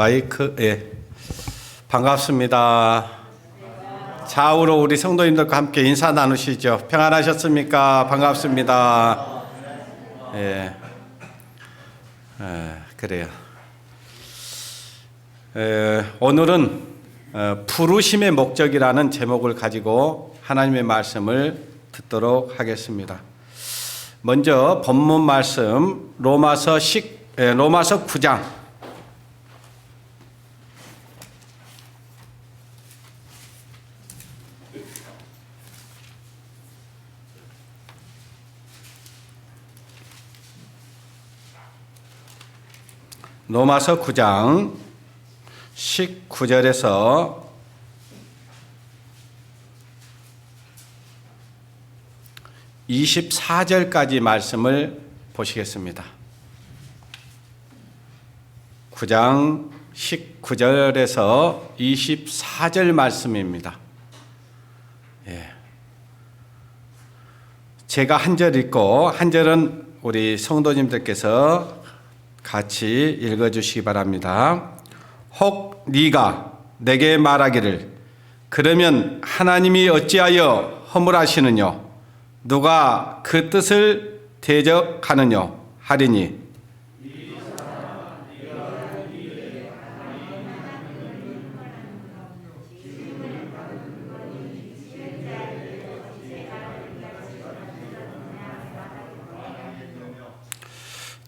마이크, 예. 반갑습니다. 좌우로 우리 성도님들과 함께 인사 나누시죠. 평안하셨습니까? 반갑습니다. 예. 그래요. 오늘은 부르심의 목적이라는 제목을 가지고 하나님의 말씀을 듣도록 하겠습니다. 먼저 본문 말씀 로마서 9장 로마서 9장 19절에서 24절까지 말씀을 보시겠습니다. 9장 19절에서 24절 말씀입니다. 예. 제가 한 절 읽고 한 절은 우리 성도님들께서 같이 읽어주시기 바랍니다. 혹 네가 내게 말하기를 그러면 하나님이 어찌하여 허물하시느뇨 누가 그 뜻을 대적하느뇨 하리니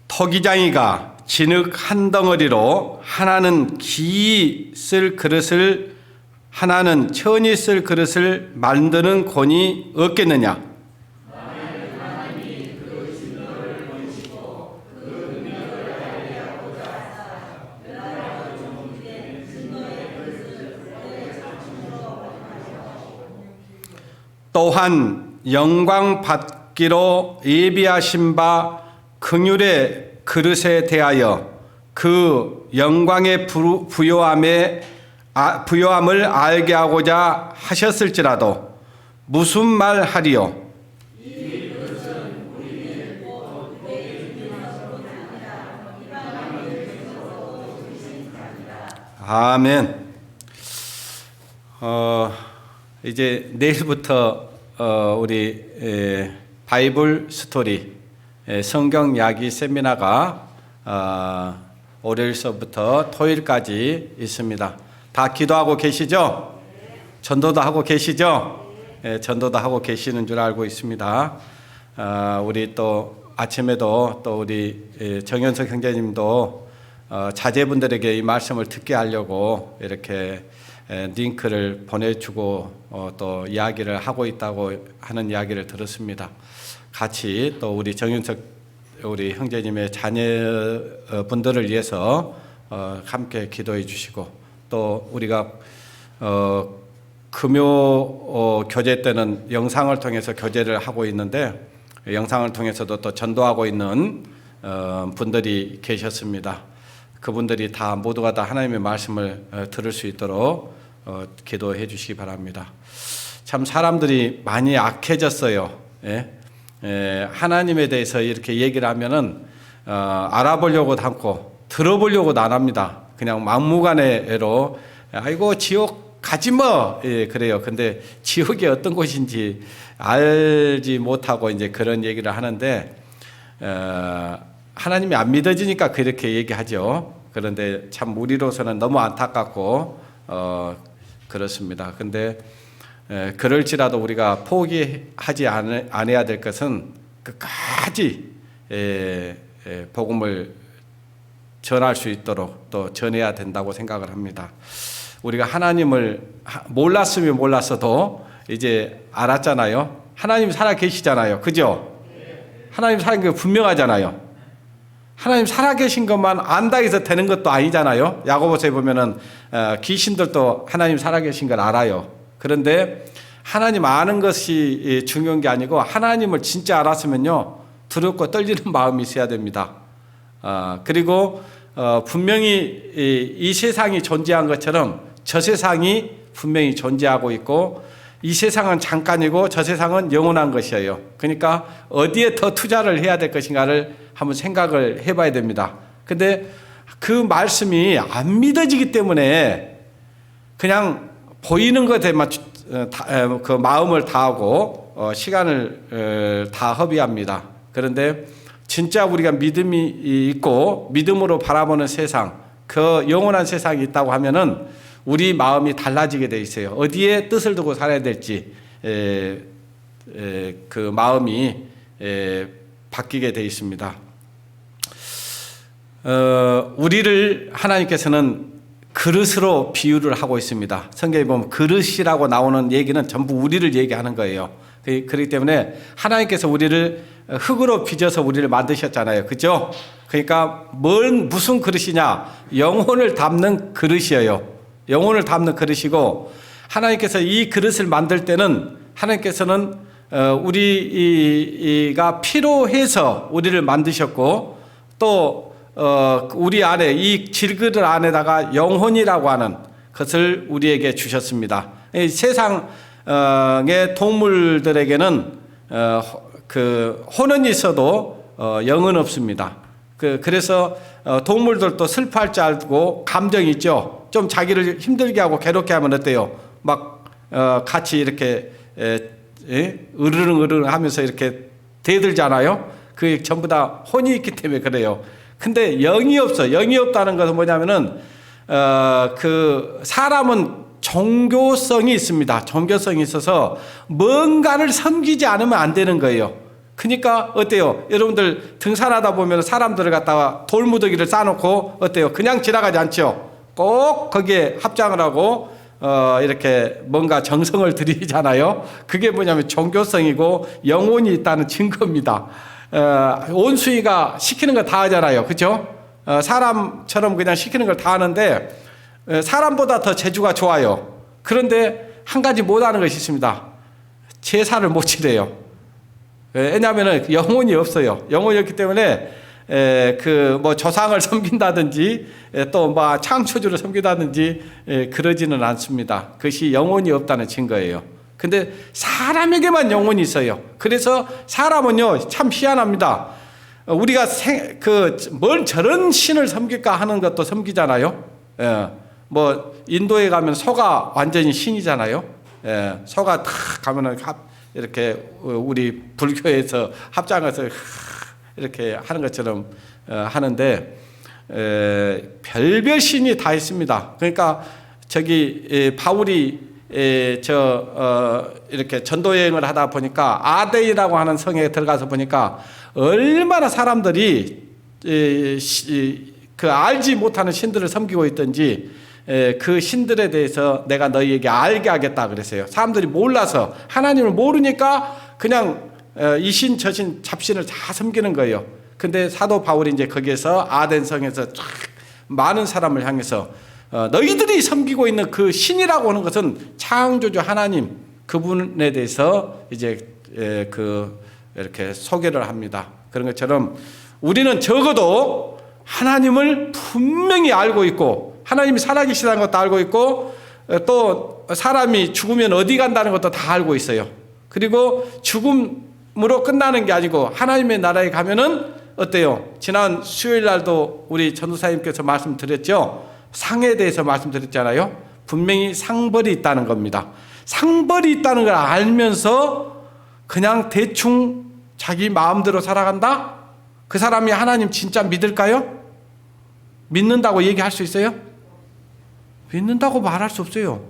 토기장이가 진흙 한 덩어리로 하나는 기이 쓸 그릇을 하나는 천이 쓸 그릇을 만드는 권이 없겠느냐? 또한 영광 받기로 예비하신 바 긍휼의 그릇에 대하여 그 영광의 부요함을 알게 하고자 하셨을지라도 무슨 말 하리요? 아멘. 이제 내일부터 우리 바이블 스토리 성경 이야기 세미나가 월요일서부터 토요일까지 있습니다. 다 기도하고 계시죠? 전도도 하고 계시죠? 전도도 하고 계시는 줄 알고 있습니다. 우리 또 아침에도 또 우리 정현석 형제님도 자제분들에게 이 말씀을 듣게 하려고 이렇게 링크를 보내주고 또 이야기를 하고 있다고 하는 이야기를 들었습니다. 같이 또 우리 정윤석 우리 형제님의 자녀분들을 위해서 함께 기도해 주시고 또 우리가 금요 교제 때는 영상을 통해서 교제를 하고 있는데 영상을 통해서도 또 전도하고 있는 분들이 계셨습니다. 그분들이 다 모두가 다 하나님의 말씀을 들을 수 있도록 기도해 주시기 바랍니다. 참 사람들이 많이 악해졌어요. 예? 하나님에 대해서 이렇게 얘기를 하면은 알아보려고도 않고 들어보려고도 안 합니다. 그냥 막무가내로 아이고 지옥 가지 뭐 그래요. 근데 지옥이 어떤 곳인지 알지 못하고 이제 그런 얘기를 하는데 하나님이 안 믿어지니까 그렇게 얘기하죠. 그런데 참 우리로서는 너무 안타깝고 그렇습니다. 근데 그럴지라도 우리가 포기하지 않아야 될 것은 끝까지 복음을 전할 수 있도록 또 전해야 된다고 생각을 합니다. 우리가 하나님을 몰랐으면 몰랐어도 이제 알았잖아요. 하나님 살아 계시잖아요. 그죠? 하나님 살아 계신 게 분명하잖아요. 하나님 살아계신 것만 안다 해서 되는 것도 아니잖아요. 야고보서에 보면은 귀신들도 하나님 살아계신 걸 알아요. 그런데 하나님 아는 것이 중요한 게 아니고 하나님을 진짜 알았으면요 두렵고 떨리는 마음이 있어야 됩니다. 그리고 분명히 이 세상이 존재한 것처럼 저 세상이 분명히 존재하고 있고 이 세상은 잠깐이고 저 세상은 영원한 것이에요. 그러니까 어디에 더 투자를 해야 될 것인가를 한번 생각을 해봐야 됩니다. 근데 그 말씀이 안 믿어지기 때문에 그냥 보이는 것에만 그 마음을 다하고 시간을 다 허비합니다. 그런데 진짜 우리가 믿음이 있고 믿음으로 바라보는 세상, 그 영원한 세상이 있다고 하면은 우리 마음이 달라지게 돼 있어요. 어디에 뜻을 두고 살아야 될지 그 마음이 바뀌게 돼 있습니다. 우리를 하나님께서는 그릇으로 비유를 하고 있습니다. 성경에 보면 그릇이라고 나오는 얘기는 전부 우리를 얘기하는 거예요. 그렇기 때문에 하나님께서 우리를 흙으로 빚어서 우리를 만드셨잖아요. 그죠? 그러니까 무슨 그릇이냐? 영혼을 담는 그릇이에요. 영혼을 담는 그릇이고, 하나님께서 이 그릇을 만들 때는 하나님께서는 우리가 필요해서 우리를 만드셨고, 또 우리 안에 이 질그릇 안에다가 영혼이라고 하는 것을 우리에게 주셨습니다. 이 세상의 동물들에게는 그 혼은 있어도 영은 없습니다. 그래서 동물들도 슬퍼할 줄 알고 감정이 있죠. 좀 자기를 힘들게 하고 괴롭게 하면 어때요? 막 같이 이렇게 으르릉 하면서 이렇게 대들잖아요. 그게 전부 다 혼이 있기 때문에 그래요. 근데 영이 없어. 영이 없다는 것은 뭐냐면은 그 사람은 종교성이 있습니다. 종교성이 있어서 뭔가를 섬기지 않으면 안 되는 거예요. 그러니까 어때요? 여러분들 등산하다 보면 사람들을 갖다가 돌무더기를 쌓아놓고 어때요? 그냥 지나가지 않죠. 꼭 거기에 합장을 하고 이렇게 뭔가 정성을 들이잖아요. 그게 뭐냐면 종교성이고 영혼이 있다는 증거입니다. 온수이가 시키는 거 다 하잖아요. 그렇죠? 사람처럼 그냥 시키는 걸 다 하는데 사람보다 더 재주가 좋아요. 그런데 한 가지 못하는 것이 있습니다. 제사를 못 지내요. 왜냐하면 영혼이 없어요. 영혼이 없기 때문에 그 뭐 조상을 섬긴다든지 또 뭐 창조주를 섬긴다든지 그러지는 않습니다. 그것이 영혼이 없다는 증거예요. 근데 사람에게만 영혼이 있어요. 그래서 사람은요 참 희한합니다. 우리가 뭘 저런 신을 섬길까 하는 것도 섬기잖아요. 뭐 인도에 가면 소가 완전히 신이잖아요. 소가 탁 가면은 이렇게 우리 불교에서 합장해서 이렇게 하는 것처럼 하는데 별별 신이 다 있습니다. 그러니까 저기 바울이 이렇게 전도 여행을 하다 보니까 아데이라고 하는 성에 들어가서 보니까 얼마나 사람들이 그 알지 못하는 신들을 섬기고 있던지 그 신들에 대해서 내가 너희에게 알게 하겠다 그랬어요. 사람들이 몰라서 하나님을 모르니까 그냥 이 신 저 신 잡신을 다 섬기는 거예요. 근데 사도 바울이 이제 거기에서 아덴 성에서 많은 사람을 향해서 너희들이 섬기고 있는 그 신이라고 하는 것은 창조주 하나님 그분에 대해서 이제 이렇게 소개를 합니다. 그런 것처럼 우리는 적어도 하나님을 분명히 알고 있고 하나님이 살아계시다는 것도 알고 있고 또 사람이 죽으면 어디 간다는 것도 다 알고 있어요. 그리고 죽음으로 끝나는 게 아니고 하나님의 나라에 가면은 어때요? 지난 수요일 날도 우리 전도사님께서 말씀드렸죠. 상에 대해서 말씀드렸잖아요. 분명히 상벌이 있다는 겁니다. 상벌이 있다는 걸 알면서 그냥 대충 자기 마음대로 살아간다? 그 사람이 하나님 진짜 믿을까요? 믿는다고 얘기할 수 있어요? 믿는다고 말할 수 없어요.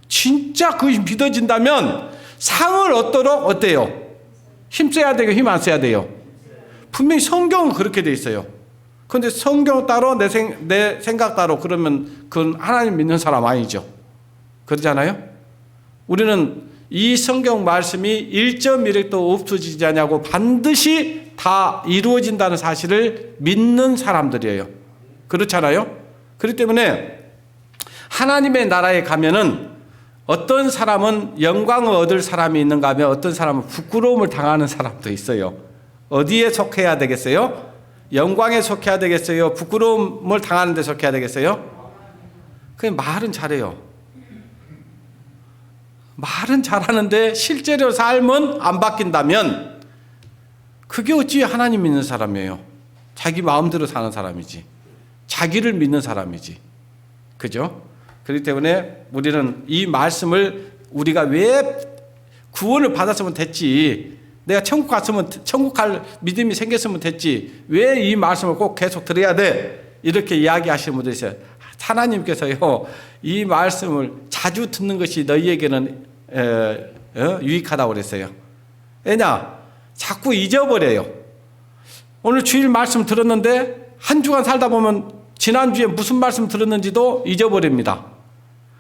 진짜 그것이 믿어진다면 상을 얻도록 어때요? 힘써야 되고 힘 안 써야 돼요? 분명히 성경은 그렇게 돼 있어요. 그런데 성경 따로 내 생각 따로 그러면 그건 하나님 믿는 사람 아니죠. 그러잖아요. 우리는 이 성경 말씀이 1.1획도 없어지지 않냐고 반드시 다 이루어진다는 사실을 믿는 사람들이에요. 그렇잖아요. 그렇기 때문에 하나님의 나라에 가면은 어떤 사람은 영광을 얻을 사람이 있는가 하면 어떤 사람은 부끄러움을 당하는 사람도 있어요. 어디에 속해야 되겠어요? 영광에 속해야 되겠어요? 부끄러움을 당하는 데 속해야 되겠어요? 그냥 말은 잘해요. 말은 잘하는데 실제로 삶은 안 바뀐다면 그게 어찌 하나님 믿는 사람이에요? 자기 마음대로 사는 사람이지. 자기를 믿는 사람이지. 그죠? 그렇기 때문에 우리는 이 말씀을 우리가 왜 구원을 받았으면 됐지, 내가 천국 갔으면, 천국 갈 믿음이 생겼으면 됐지, 왜 이 말씀을 꼭 계속 들어야 돼? 이렇게 이야기하시는 분들이 있어요. 하나님께서요, 이 말씀을 자주 듣는 것이 너희에게는 유익하다고 그랬어요. 왜냐? 자꾸 잊어버려요. 오늘 주일 말씀 들었는데 한 주간 살다 보면 지난주에 무슨 말씀 들었는지도 잊어버립니다.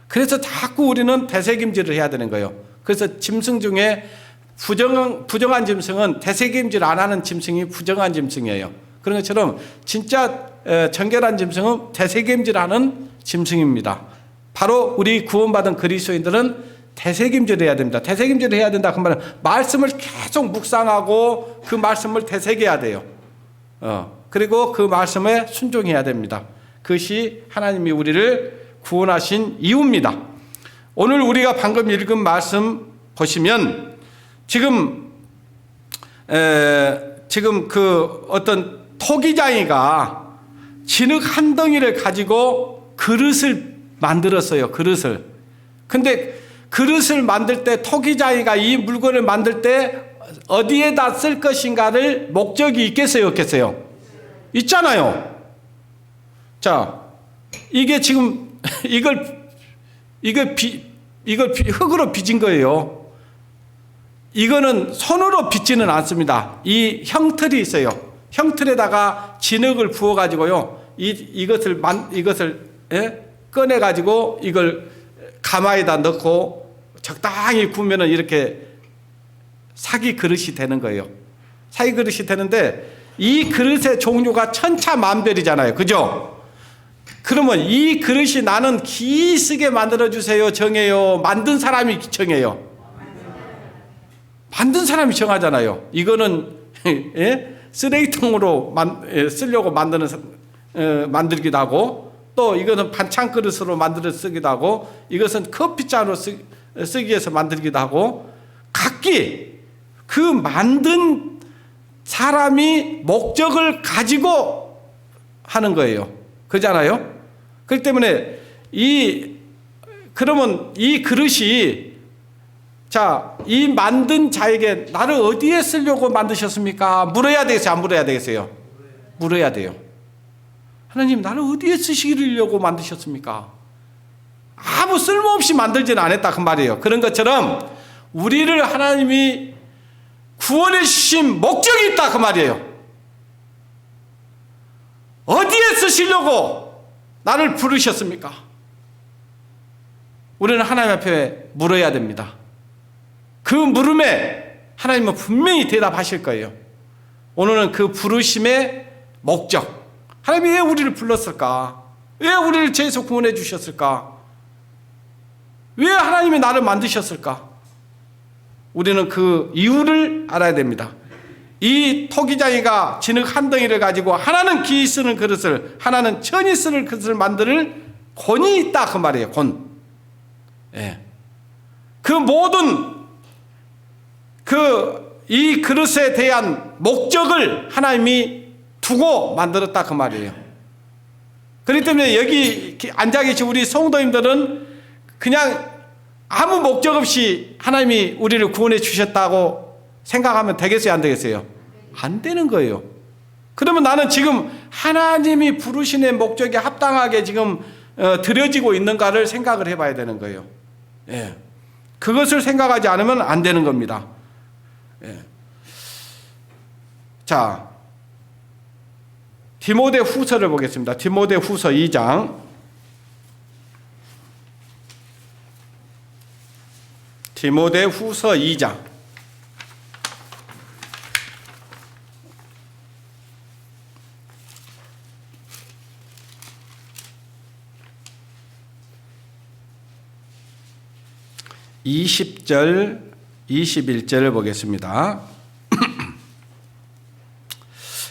그래서 자꾸 우리는 되새김질을 해야 되는 거예요. 그래서 짐승 중에 부정한 짐승은 되새김질 안 하는 짐승이 부정한 짐승이에요. 그런 것처럼 진짜 정결한 짐승은 되새김질하는 짐승입니다. 바로 우리 구원받은 그리스도인들은 되새김질을 해야 됩니다. 되새김질을 해야 된다. 그 말은 말씀을 계속 묵상하고 그 말씀을 되새겨야 돼요. 그리고 그 말씀에 순종해야 됩니다. 그것이 하나님이 우리를 구원하신 이유입니다. 오늘 우리가 방금 읽은 말씀 보시면 지금 그 어떤 토기장이가 진흙 한 덩이를 가지고 그릇을 만들었어요. 그릇을. 근데 그릇을 만들 때 토기장이가 이 물건을 만들 때 어디에다 쓸 것인가를 목적이 있겠어요, 없겠어요? 있잖아요. 자, 이게 지금 이걸 흙으로 빚은 거예요. 이거는 손으로 빚지는 않습니다. 이 형틀이 있어요. 형틀에다가 진흙을 부어 가지고요. 이것을 꺼내 가지고 이걸 가마에다 넣고 적당히 구우면은 이렇게 사기 그릇이 되는 거예요. 사기 그릇이 되는데 이 그릇의 종류가 천차만별이잖아요. 그죠? 그러면 이 그릇이 나는 기쓰게 만들어주세요, 정해요? 만든 사람이 정해요? 만든 사람이 정하잖아요. 이거는 쓰레기통으로 쓰려고 만들기도 하고, 또 이거는 반찬 그릇으로 만들어 쓰기도 하고, 이것은 커피잔으로 쓰기 위해서 만들기도 하고, 각기 그 만든 사람이 목적을 가지고 하는 거예요. 그렇잖아요? 그렇기 때문에 그러면 이 그릇이, 자, 이 만든 자에게 나를 어디에 쓰려고 만드셨습니까? 물어야 되겠어요? 안 물어야 되겠어요? 물어야 돼요. 하나님, 나를 어디에 쓰시려고 만드셨습니까? 아무 쓸모없이 만들지는 않았다 그 말이에요. 그런 것처럼 우리를 하나님이 구원해 주신 목적이 있다 그 말이에요. 어디에 쓰시려고 나를 부르셨습니까? 우리는 하나님 앞에 물어야 됩니다. 그 물음에 하나님은 분명히 대답하실 거예요. 오늘은 그 부르심의 목적, 하나님이 왜 우리를 불렀을까? 왜 우리를 죄에서 구원해 주셨을까? 왜 하나님이 나를 만드셨을까? 우리는 그 이유를 알아야 됩니다. 이 토기장이가 진흙 한 덩이를 가지고 하나는 기이 쓰는 그릇을, 하나는 천이 쓰는 그릇을 만들 권이 있다 그 말이에요. 권. 예. 그 모든 이 그릇에 대한 목적을 하나님이 두고 만들었다 그 말이에요. 그렇기 때문에 여기 앉아 계신 우리 성도님들은 그냥 아무 목적 없이 하나님이 우리를 구원해 주셨다고 생각하면 되겠어요, 안 되겠어요? 안 되는 거예요. 그러면 나는 지금 하나님이 부르신의 목적에 합당하게 지금 드려지고 있는가를 생각을 해봐야 되는 거예요. 예. 그것을 생각하지 않으면 안 되는 겁니다. 예. 자, 디모데 후서를 보겠습니다. 디모데 후서 2장. 디모데 후서 2장. (20절) (21절을) 보겠습니다.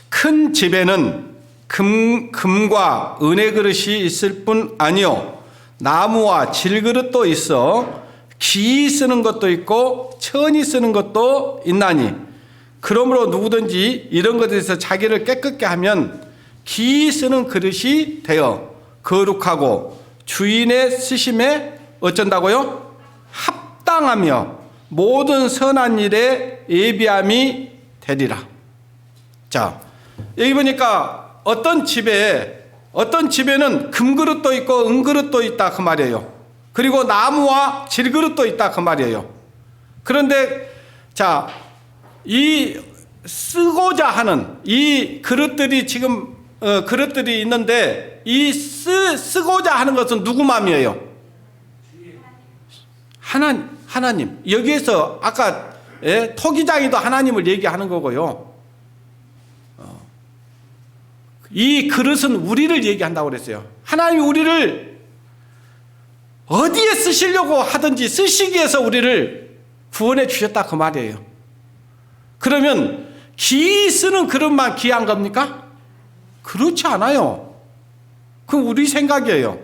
큰 집에는 금과 은혜 그릇이 있을 뿐 아니요 나무와 질그릇도 있어 기이 쓰는 것도 있고 천이 쓰는 것도 있나니, 그러므로 누구든지 이런 것에 대해서 자기를 깨끗게 하면 기이 쓰는 그릇이 되어 거룩하고 주인의 쓰심에 어쩐다고요? 합당하며 모든 선한 일에 예비함이 되리라. 자, 여기 보니까 어떤 집에는 금그릇도 있고 은그릇도 있다 그 말이에요. 그리고 나무와 질그릇도 있다 그 말이에요. 그런데 자, 이 쓰고자 하는 이 그릇들이 지금 그릇들이 있는데 이 쓰고자 하는 것은 누구 마음이에요? 하나님. 여기에서 아까 토기장이도 하나님을 얘기하는 거고요. 이 그릇은 우리를 얘기한다고 그랬어요. 하나님이 우리를 어디에 쓰시려고 하든지 쓰시기 위해서 우리를 구원해 주셨다 그 말이에요. 그러면 기이 쓰는 그릇만 귀한 겁니까? 그렇지 않아요. 그건 우리 생각이에요.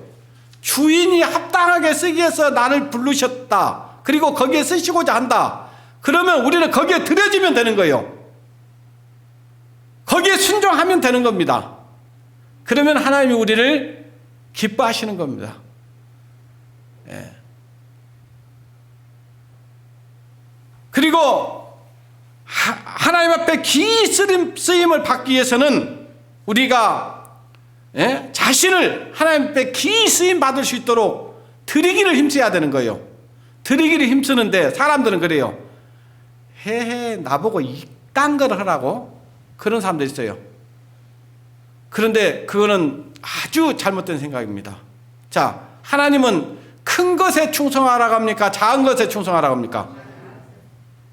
주인이 합당하게 쓰기 위해서 나를 부르셨다. 그리고 거기에 쓰시고자 한다. 그러면 우리는 거기에 들여지면 되는 거예요. 거기에 순종하면 되는 겁니다. 그러면 하나님이 우리를 기뻐하시는 겁니다. 예. 그리고 하나님 앞에 기이 쓰임을 받기 위해서는 우리가 자신을 하나님 앞에 기이 쓰임 받을 수 있도록 드리기를 힘써야 되는 거예요. 드리기를 힘쓰는데 사람들은 그래요. 나보고 이딴 걸 하라고? 그런 사람들 있어요. 그런데 그거는 아주 잘못된 생각입니다. 자, 하나님은 큰 것에 충성하라고 합니까? 작은 것에 충성하라고 합니까?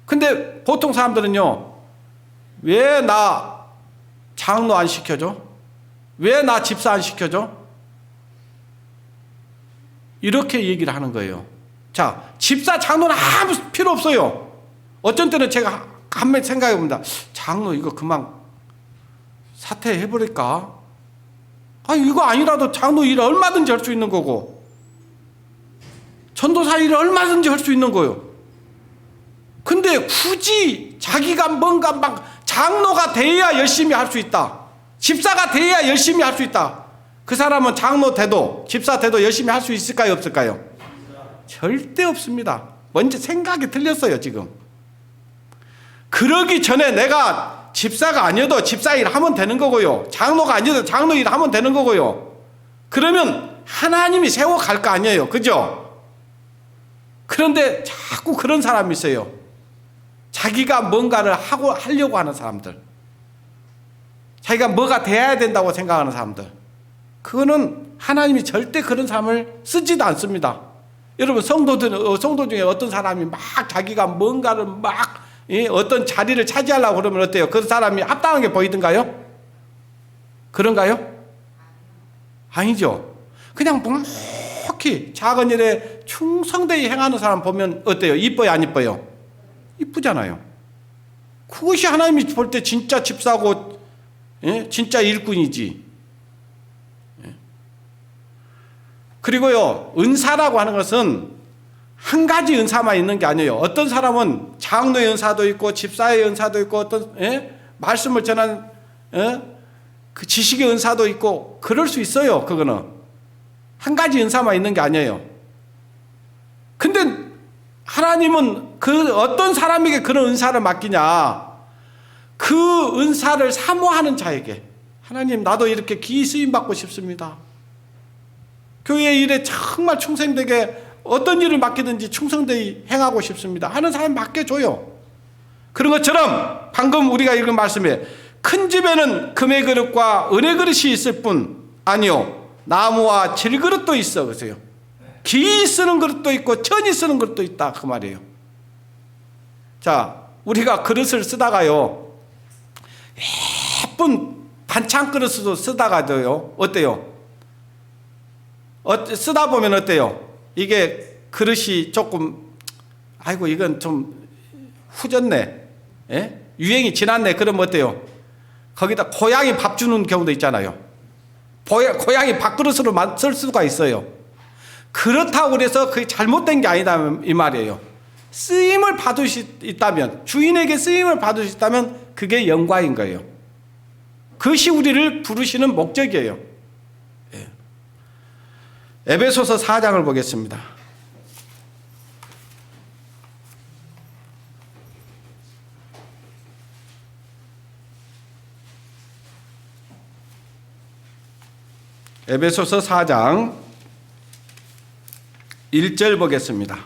근데 보통 사람들은요, 왜 나 장로 안 시켜줘? 왜 나 집사 안 시켜줘? 이렇게 얘기를 하는 거예요. 자, 집사 장로는 아무 필요 없어요. 어쩐 때는 제가 한번 생각해 봅니다. 장로 이거 그만 사퇴해버릴까? 이거 아니라도 장로 일 얼마든지 할 수 있는 거고, 전도사 일을 얼마든지 할 수 있는 거예요. 근데 굳이 자기가 뭔가 막 장로가 돼야 열심히 할 수 있다. 집사가 돼야 열심히 할 수 있다. 그 사람은 장로 돼도 집사 돼도 열심히 할 수 있을까요? 없을까요? 절대 없습니다. 먼저 생각이 틀렸어요, 지금. 그러기 전에 내가 집사가 아니어도 집사 일 하면 되는 거고요. 장로가 아니어도 장로 일 하면 되는 거고요. 그러면 하나님이 세워갈 거 아니에요. 그죠? 그런데 자꾸 그런 사람이 있어요. 자기가 뭔가를 하려고 하는 사람들. 자기가 뭐가 돼야 된다고 생각하는 사람들. 그거는 하나님이 절대 그런 사람을 쓰지도 않습니다. 여러분, 성도 중에 어떤 사람이 막 자기가 뭔가를 막 어떤 자리를 차지하려고 그러면 어때요? 그 사람이 합당하게 보이던가요? 그런가요? 아니죠. 그냥 묵묵히 작은 일에 충성되이 행하는 사람 보면 어때요? 이뻐요, 안 이뻐요? 이쁘잖아요. 그것이 하나님이 볼 때 진짜 집사고, 진짜 일꾼이지. 그리고요, 은사라고 하는 것은 한 가지 은사만 있는 게 아니에요. 어떤 사람은 장로의 은사도 있고 집사의 은사도 있고 어떤 말씀을 전하는 그 지식의 은사도 있고 그럴 수 있어요. 그거는 한 가지 은사만 있는 게 아니에요. 근데 하나님은 그 어떤 사람에게 그런 은사를 맡기냐? 그 은사를 사모하는 자에게. 하나님, 나도 이렇게 기이 쓰임 받고 싶습니다. 교회 일에 정말 충성되게 어떤 일을 맡기든지 충성되이 행하고 싶습니다 하는 사람 맡겨줘요. 그런 것처럼 방금 우리가 읽은 말씀에 큰 집에는 금의 그릇과 은의 그릇이 있을 뿐 아니요, 나무와 질그릇도 있어. 그러세요. 기이 쓰는 그릇도 있고 천이 쓰는 그릇도 있다 그 말이에요. 자, 우리가 그릇을 쓰다가요, 예쁜 반찬 그릇도 쓰다가도요, 어때요? 쓰다 보면 어때요? 이게 그릇이 조금, 아이고 이건 좀 후졌네, 유행이 지났네. 그러면 어때요? 거기다 고양이 밥 주는 경우도 있잖아요. 고양이 밥그릇으로 쓸 수가 있어요. 그렇다고 그래서 그게 잘못된 게 아니다 이 말이에요. 쓰임을 받을 수 있다면, 주인에게 쓰임을 받을 수 있다면 그게 영광인 거예요. 그것이 우리를 부르시는 목적이에요. 예. 에베소서 4장을 보겠습니다. 에베소서 4장 1절 보겠습니다.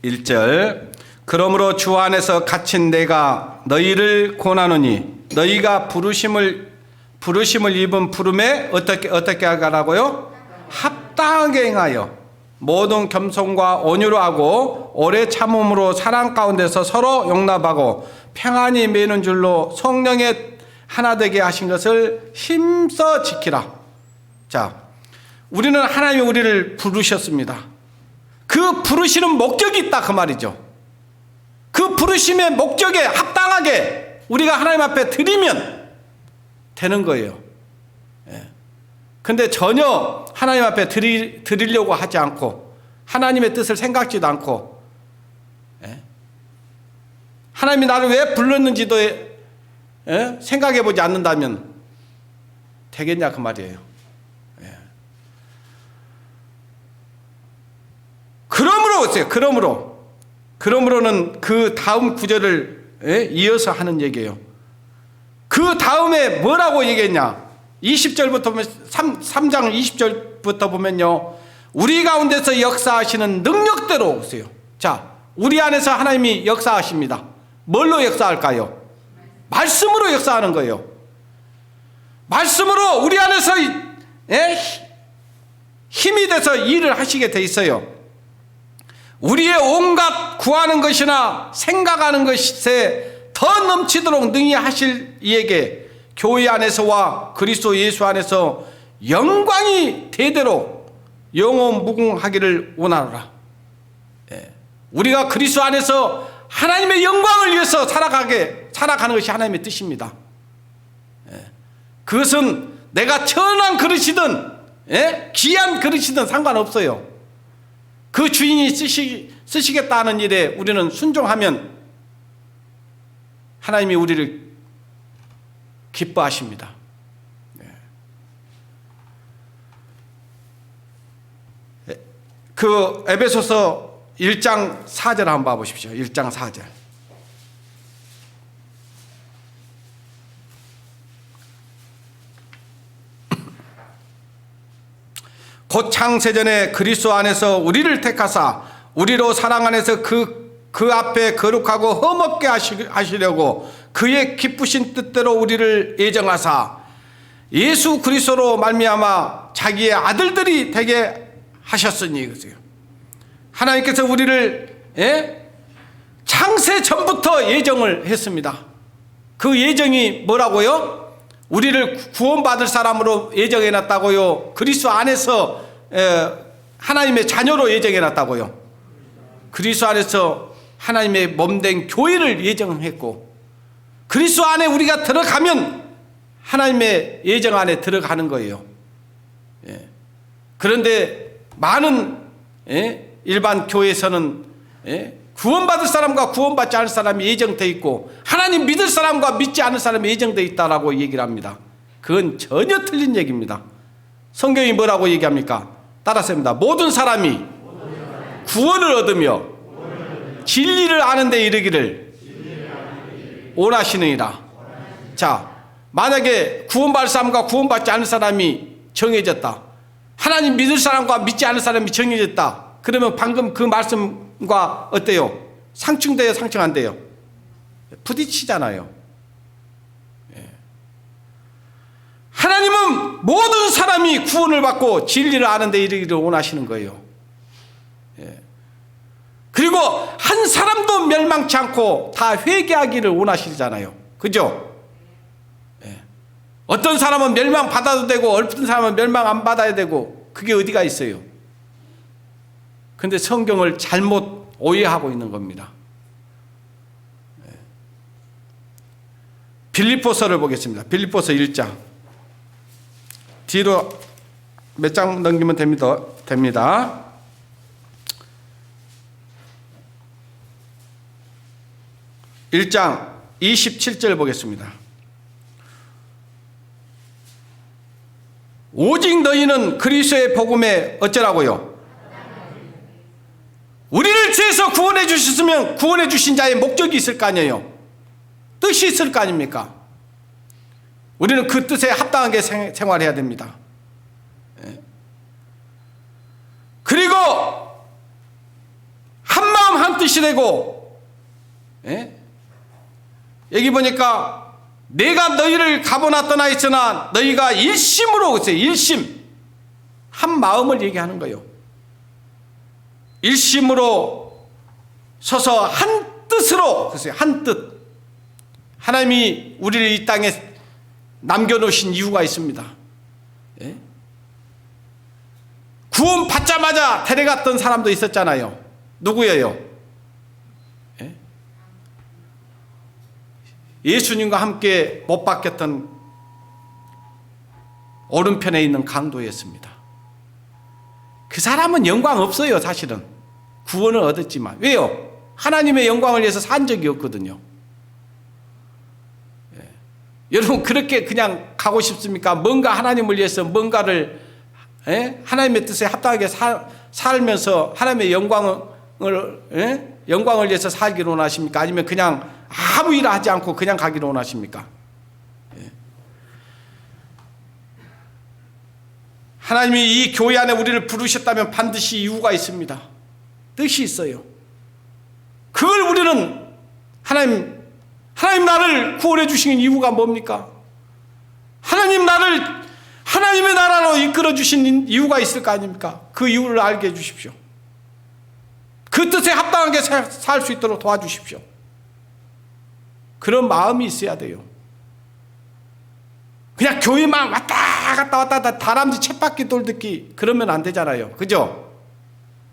1절 그러므로 주 안에서 갇힌 내가 너희를 권하노니 너희가 부르심을 입은 부름에 어떻게 하라고요? 합당하게 행하여 모든 겸손과 온유로 하고 오래 참음으로 사랑 가운데서 서로 용납하고 평안히 매는 줄로 성령의 하나 되게 하신 것을 힘써 지키라. 자, 우리는 하나님이 우리를 부르셨습니다. 그 부르시는 목적이 있다 그 말이죠. 그 부르심의 목적에 합당하게 우리가 하나님 앞에 드리면 되는 거예요. 근데 전혀 하나님 앞에 드리려고 하지 않고 하나님의 뜻을 생각지도 않고 하나님이 나를 왜 불렀는지도 생각해 보지 않는다면 되겠냐 그 말이에요. 그러므로는 그 다음 구절을 이어서 하는 얘기예요. 그 다음에 뭐라고 얘기했냐? 20절부터 보면 3장 20절부터 보면요. 우리 가운데서 역사하시는 능력대로 오세요. 자, 우리 안에서 하나님이 역사하십니다. 뭘로 역사할까요? 말씀으로 역사하는 거예요. 말씀으로 우리 안에서 힘이 돼서 일을 하시게 돼 있어요. 우리의 온갖 구하는 것이나 생각하는 것에 더 넘치도록 능히 하실 이에게 교회 안에서와 그리스도 예수 안에서 영광이 대대로 영원 무궁하기를 원하노라. 우리가 그리스도 안에서 하나님의 영광을 위해서 살아가는 것이 하나님의 뜻입니다. 그것은 내가 천한 그릇이든 귀한 그릇이든 상관없어요. 그 주인이 쓰시겠다는 일에 우리는 순종하면 하나님이 우리를 기뻐하십니다. 그 에베소서 1장 4절 한번 봐보십시오. 1장 4절. 곧 창세전에 그리스도 안에서 우리를 택하사 우리로 사랑 안에서 그 앞에 거룩하고 흠없게 하시려고 그의 기쁘신 뜻대로 우리를 예정하사 예수 그리스도로 말미암아 자기의 아들들이 되게 하셨으니 그러세요. 하나님께서 우리를 창세 전부터 예정을 했습니다. 그 예정이 뭐라고요? 우리를 구원받을 사람으로 예정해놨다고요? 그리스도 안에서 하나님의 자녀로 예정해놨다고요? 그리스도 안에서 하나님의 몸된 교회를 예정했고 그리스도 안에 우리가 들어가면 하나님의 예정 안에 들어가는 거예요. 그런데 많은 일반 교회에서는 구원받을 사람과 구원받지 않을 사람이 예정되어 있고 하나님 믿을 사람과 믿지 않을 사람이 예정되어 있다라고 얘기를 합니다. 그건 전혀 틀린 얘기입니다. 성경이 뭐라고 얘기합니까? 따라서 합니다. 모든 사람이 구원을 얻으며 진리를 아는 데 이르기를 원하시느니라. 자, 만약에 구원받을 사람과 구원받지 않을 사람이 정해졌다. 하나님 믿을 사람과 믿지 않을 사람이 정해졌다. 그러면 방금 그 말씀과 어때요? 상충돼요? 상충 안 돼요? 부딪히잖아요. 하나님은 모든 사람이 구원을 받고 진리를 아는 데 이르기를 원하시는 거예요. 그리고 한 사람도 멸망치 않고 다 회개하기를 원하시잖아요. 그죠? 어떤 사람은 멸망 받아도 되고 어떤 사람은 멸망 안 받아야 되고 그게 어디가 있어요? 근데 성경을 잘못 오해하고 있는 겁니다. 빌립보서를 보겠습니다. 빌립보서 1장. 뒤로 몇 장 넘기면 됩니다. 1장 27절 보겠습니다. 오직 너희는 그리스도의 복음에 어쩌라고요? 우리를 죄에서 구원해 주셨으면 구원해 주신 자의 목적이 있을 거 아니에요. 뜻이 있을 거 아닙니까? 우리는 그 뜻에 합당하게 생활해야 됩니다. 그리고 한마음 한뜻이 되고, 여기 보니까 내가 너희를 가보나 떠나 있으나 너희가 일심으로, 그랬어요. 일심, 한 마음을 얘기하는 거예요. 일심으로 서서 한 뜻으로, 그랬어요. 한 뜻. 하나님이 우리를 이 땅에 남겨놓으신 이유가 있습니다. 구원 받자마자 데려갔던 사람도 있었잖아요. 누구예요? 예수님과 함께 못 박혔던 오른편에 있는 강도였습니다. 그 사람은 영광 없어요. 사실은 구원을 얻었지만. 왜요? 하나님의 영광을 위해서 산 적이 없거든요. 여러분 그렇게 그냥 가고 싶습니까? 뭔가 하나님을 위해서 뭔가를 하나님의 뜻에 합당하게 살면서 하나님의 영광을 위해서 살기를 원하십니까? 아니면 그냥 아무 일 하지 않고 그냥 가기를 원하십니까? 하나님이 이 교회 안에 우리를 부르셨다면 반드시 이유가 있습니다. 뜻이 있어요. 그걸 우리는 하나님 나를 구원해 주신 이유가 뭡니까? 하나님의 나라로 이끌어 주신 이유가 있을 거 아닙니까? 그 이유를 알게 해 주십시오. 그 뜻에 합당하게 살 수 있도록 도와주십시오. 그런 마음이 있어야 돼요. 그냥 교회만 왔다 갔다 다람쥐 쳇바퀴 돌듣기 그러면 안 되잖아요. 그죠?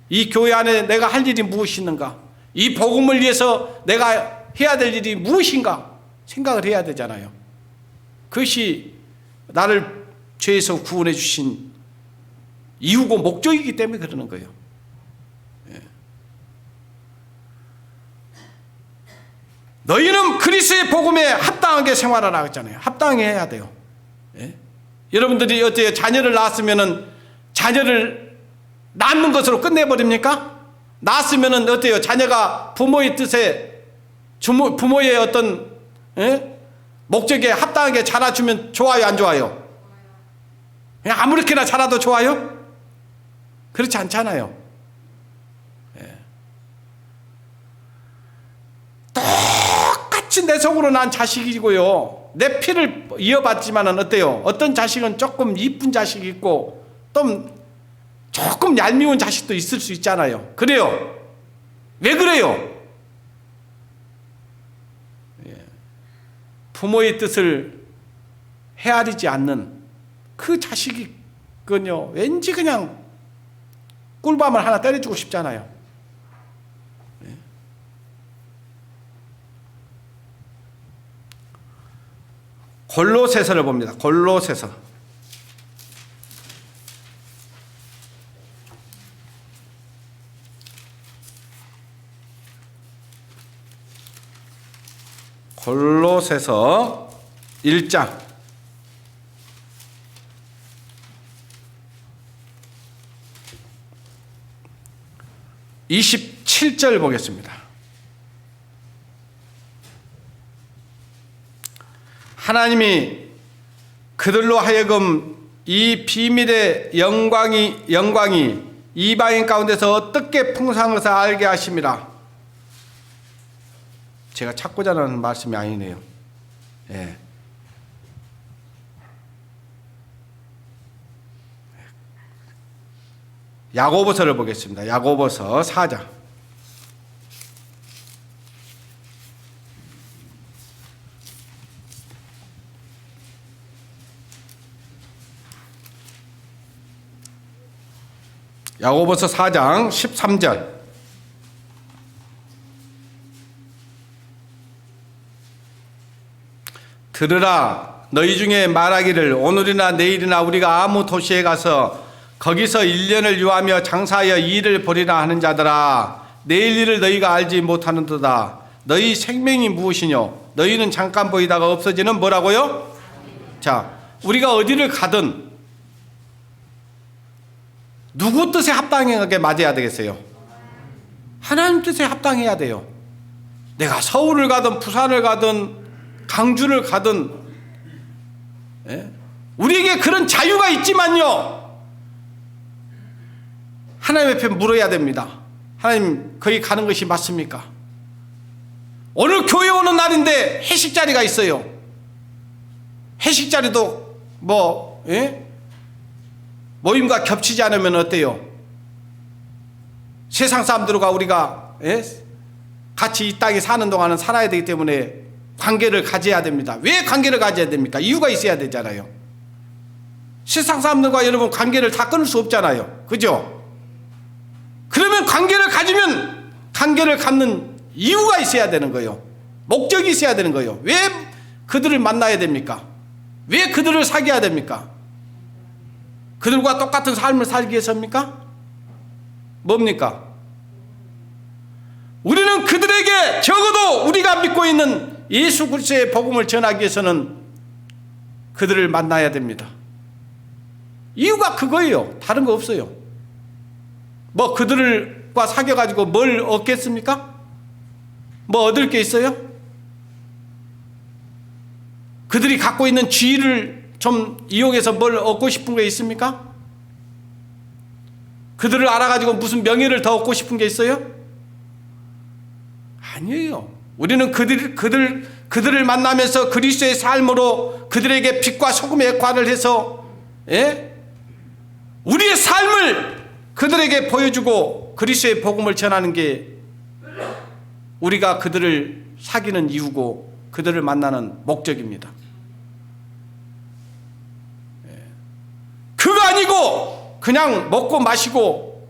이 교회 안에 내가 할 일이 무엇이 있는가? 이 복음을 위해서 내가 해야 될 일이 무엇인가? 생각을 해야 되잖아요. 그것이 나를 죄에서 구원해 주신 이유고 목적이기 때문에 그러는 거예요. 너희는 그리스도의 복음에 합당하게 생활하라 했잖아요. 합당하게 해야 돼요. 여러분들이 어때요? 자녀를 낳았으면은 자녀를 낳는 것으로 끝내버립니까? 낳았으면은 어때요? 자녀가 부모의 뜻에 부모의 어떤 목적에 합당하게 자라주면 좋아요, 안 좋아요? 그냥 아무렇게나 자라도 좋아요? 그렇지 않잖아요. 똑같이 내 속으로 난 자식이고요. 내 피를 이어받지만은 어때요? 어떤 자식은 조금 이쁜 자식이 있고 또 조금 얄미운 자식도 있을 수 있잖아요. 그래요? 왜 그래요? 부모의 뜻을 헤아리지 않는 그 자식이군요. 왠지 그냥 꿀밤을 하나 때려주고 싶잖아요. 골로새서를 봅니다. 골로새서. 골로새서 1장 27절 보겠습니다. 하나님이 그들로 하여금 이 비밀의 영광이 이방인 가운데서 어떻게 풍성한 것을 알게 하심이라. 제가 찾고자 하는 말씀이 아니네요. 야고보서를 보겠습니다. 야고보서 4장. 야고보서 4장 13절. 들으라, 너희 중에 말하기를 오늘이나 내일이나 우리가 아무 도시에 가서 거기서 1년을 유하며 장사하여 일을 벌이라 하는 자들아, 내일 일을 너희가 알지 못하는도다. 너희 생명이 무엇이뇨? 너희는 잠깐 보이다가 없어지는 뭐라고요? 자, 우리가 어디를 가든 누구 뜻에 합당하게 맞아야 되겠어요? 하나님 뜻에 합당해야 돼요. 내가 서울을 가든 부산을 가든 강주를 가든, 예? 우리에게 그런 자유가 있지만요, 하나님 앞에 물어야 됩니다. 하나님, 거기 가는 것이 맞습니까? 오늘 교회 오는 날인데 회식 자리가 있어요. 회식 자리도 모임과 겹치지 않으면 어때요? 세상 사람들과 우리가 같이 이 땅에 사는 동안은 살아야 되기 때문에 관계를 가져야 됩니다. 왜 관계를 가져야 됩니까? 이유가 있어야 되잖아요. 세상 사람들과 여러분 관계를 다 끊을 수 없잖아요. 그죠? 그러면 관계를 가지면 관계를 갖는 이유가 있어야 되는 거예요. 목적이 있어야 되는 거예요. 왜 그들을 만나야 됩니까? 왜 그들을 사귀어야 됩니까? 그들과 똑같은 삶을 살기 위해서입니까? 뭡니까? 우리는 그들에게 적어도 우리가 믿고 있는 예수 그리스도의 복음을 전하기 위해서는 그들을 만나야 됩니다. 이유가 그거예요. 다른 거 없어요. 그들과 사귀어가지고 뭘 얻겠습니까? 얻을 게 있어요? 그들이 갖고 있는 지위를 좀 이용해서 뭘 얻고 싶은 게 있습니까? 그들을 알아가지고 무슨 명예를 더 얻고 싶은 게 있어요? 아니에요. 우리는 그들을 만나면서 그리스도의 삶으로 그들에게 빛과 소금의 역할을 해서, 우리의 삶을 그들에게 보여주고 그리스도의 복음을 전하는 게 우리가 그들을 사귀는 이유고 그들을 만나는 목적입니다. 그거 아니고 그냥 먹고 마시고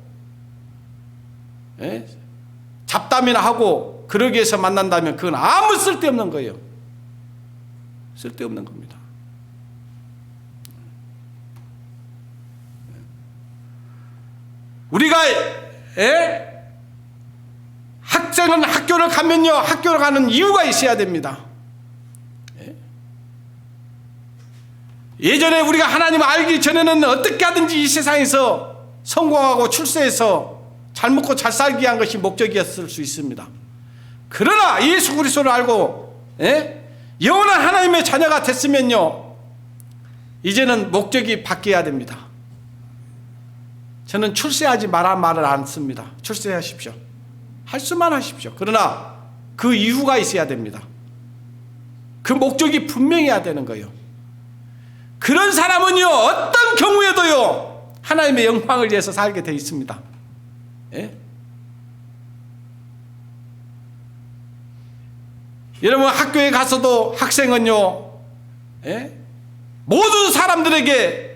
잡담이나 하고 그러기 위해서 만난다면 그건 아무 쓸데없는 거예요. 쓸데없는 겁니다. 우리가 학생은 학교를 가면요, 학교를 가는 이유가 있어야 됩니다. 예전에 우리가 하나님을 알기 전에는 어떻게 하든지 이 세상에서 성공하고 출세해서 잘 먹고 잘 살기 위한 것이 목적이었을 수 있습니다. 그러나 예수 그리스도를 알고 영원한 하나님의 자녀가 됐으면요, 이제는 목적이 바뀌어야 됩니다. 저는 출세하지 말아 말을 안 씁니다. 출세하십시오. 할 수만 하십시오. 그러나 그 이유가 있어야 됩니다. 그 목적이 분명해야 되는 거예요. 그런 사람은요, 어떤 경우에도요, 하나님의 영광을 위해서 살게 되어 있습니다. 여러분, 학교에 가서도 학생은요, 모든 사람들에게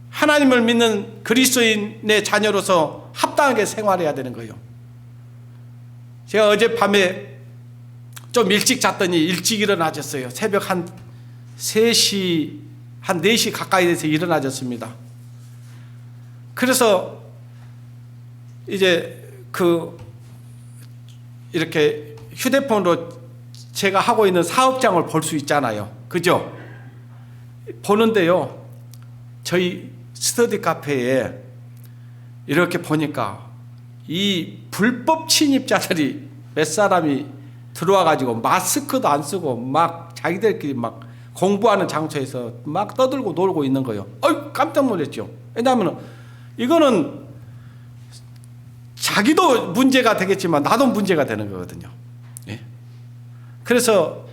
하나님을 믿는 그리스도인의 자녀로서 합당하게 생활해야 되는 거예요. 제가 어젯밤에 좀 일찍 잤더니 일찍 일어나졌어요. 새벽 한 3시, 한 4시 가까이 돼서 일어나졌습니다. 그래서 이제 이렇게 휴대폰으로 제가 하고 있는 사업장을 볼 수 있잖아요. 그죠? 보는데요, 저희 스터디 카페에 이렇게 보니까 이 불법 침입자들이 몇 사람이 들어와가지고 마스크도 안 쓰고 막 자기들끼리 막 공부하는 장소에서 막 떠들고 놀고 있는 거예요. 깜짝 놀랐죠. 왜냐하면 이거는 자기도 문제가 되겠지만 나도 문제가 되는 거거든요. 그래서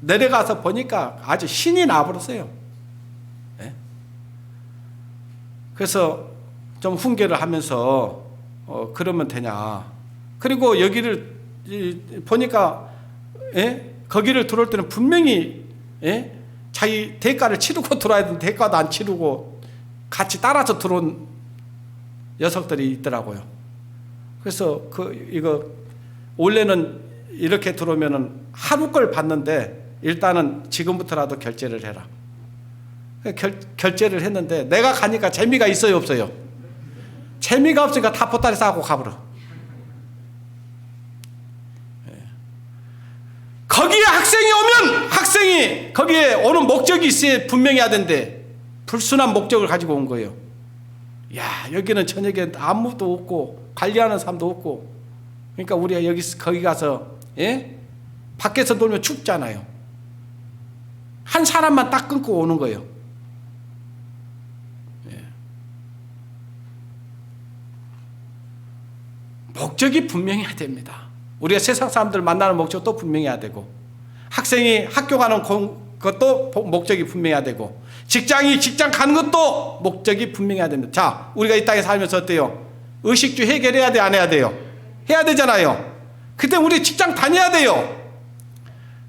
내려가서 보니까 아주 신이 나버렸어요. 그래서 좀 훈계를 하면서 그러면 되냐. 그리고 여기를 보니까 거기를 들어올 때는 분명히 자기 대가를 치르고 들어와야 되는데 대가도 안 치르고 같이 따라서 들어온 녀석들이 있더라고요. 그래서 이거 원래는 이렇게 들어오면은 하루 걸 받는데 일단은 지금부터라도 결제를 해라. 결제를 했는데 내가 가니까 재미가 있어요, 없어요? 재미가 없으니까 다 보따리 싸고 가버려. 거기에 학생이 오면 학생이 거기에 오는 목적이 있어야 분명해야 되는데 불순한 목적을 가지고 온 거예요. 야, 여기는 저녁에 아무도 없고 관리하는 사람도 없고, 그러니까 우리가 거기 가서 밖에서 놀면 춥잖아요. 한 사람만 딱 끊고 오는 거예요. 목적이 분명해야 됩니다. 우리가 세상 사람들 만나는 목적도 분명해야 되고, 학생이 학교 가는 것도 목적이 분명해야 되고, 직장이 직장 가는 것도 목적이 분명해야 됩니다. 자, 우리가 이 땅에 살면서 어때요? 의식주 해결해야 돼, 안 해야 돼요? 해야 되잖아요. 그때 우리 직장 다녀야 돼요.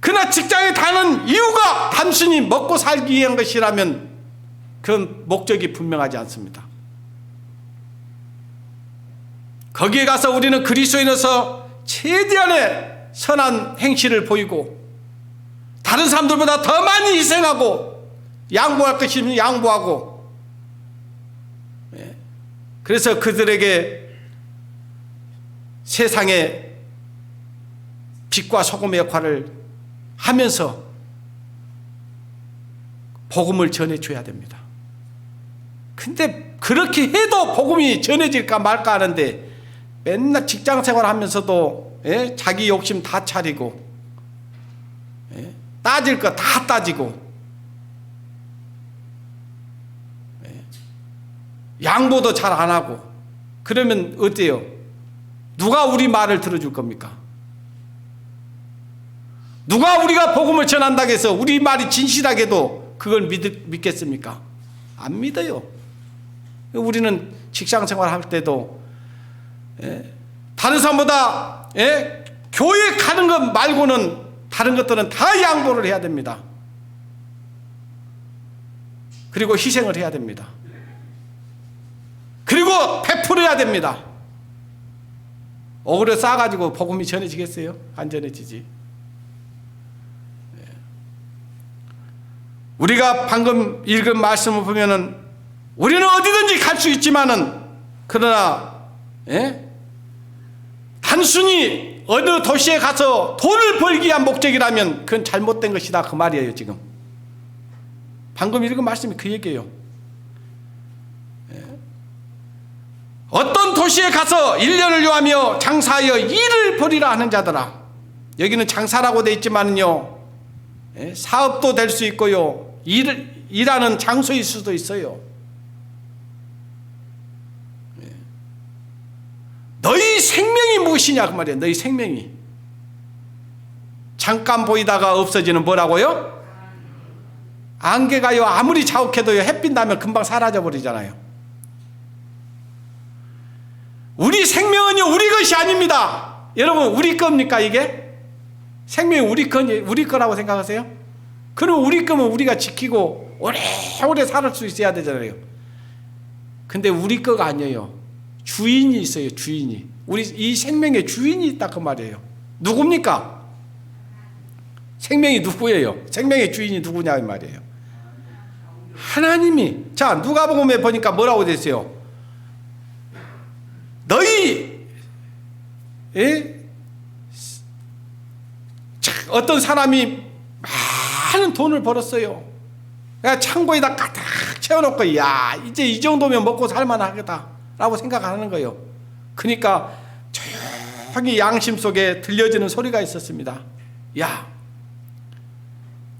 그러나 직장에 다니는 이유가 단순히 먹고 살기 위한 것이라면 그건 목적이 분명하지 않습니다. 거기에 가서 우리는 그리스도인으로서 최대한의 선한 행실을 보이고, 다른 사람들보다 더 많이 희생하고, 양보할 것이면 양보하고, 그래서 그들에게 세상의 빛과 소금의 역할을 하면서 복음을 전해줘야 됩니다. 근데 그렇게 해도 복음이 전해질까 말까 하는데 맨날 직장생활 하면서도 자기 욕심 다 차리고, 따질 거 다 따지고, 양보도 잘 안 하고, 그러면 어때요? 누가 우리 말을 들어줄 겁니까? 누가 우리가 복음을 전한다고 해서 우리 말이 진실하게도 그걸 믿겠습니까? 안 믿어요. 우리는 직장생활 할 때도 다른 사람보다 교회 가는 것 말고는 다른 것들은 다 양보를 해야 됩니다. 그리고 희생을 해야 됩니다. 그리고 베풀어야 됩니다. 억울해 싸가지고 복음이 전해지겠어요? 안 전해지지. 우리가 방금 읽은 말씀을 보면은 우리는 어디든지 갈 수 있지만은, 그러나 단순히 어느 도시에 가서 돈을 벌기 위한 목적이라면 그건 잘못된 것이다, 그 말이에요. 지금 방금 읽은 말씀이 그 얘기예요. 어떤 도시에 가서 1년을 요하며 장사하여 일을 벌이라 하는 자들아. 여기는 장사라고 돼 있지만요, 사업도 될 수 있고요, 일하는 장소일 수도 있어요. 너희 생명이 무엇이냐 그 말이에요. 너희 생명이 잠깐 보이다가 없어지는 뭐라고요? 안개가요, 아무리 자욱해도요, 햇빛 나면 금방 사라져 버리잖아요. 우리 생명은요, 우리 것이 아닙니다. 여러분, 우리 겁니까 이게? 생명이 우리 거라고 생각하세요? 그럼 우리 거면 우리가 지키고 오래오래 살 수 있어야 되잖아요. 근데 우리 거가 아니에요. 주인이 있어요. 주인이. 우리 이 생명의 주인이 있다 그 말이에요. 누굽니까? 생명이 누구예요? 생명의 주인이 누구냐 이 말이에요. 하나님이. 자, 누가복음에 보니까 뭐라고 됐어요? 너희 어떤 사람이 많은 돈을 벌었어요. 그러니까 창고에다 가득 채워놓고, 야, 이제 이 정도면 먹고 살만하겠다 라고 생각하는 거예요. 그러니까 조용히 양심 속에 들려지는 소리가 있었습니다. 야,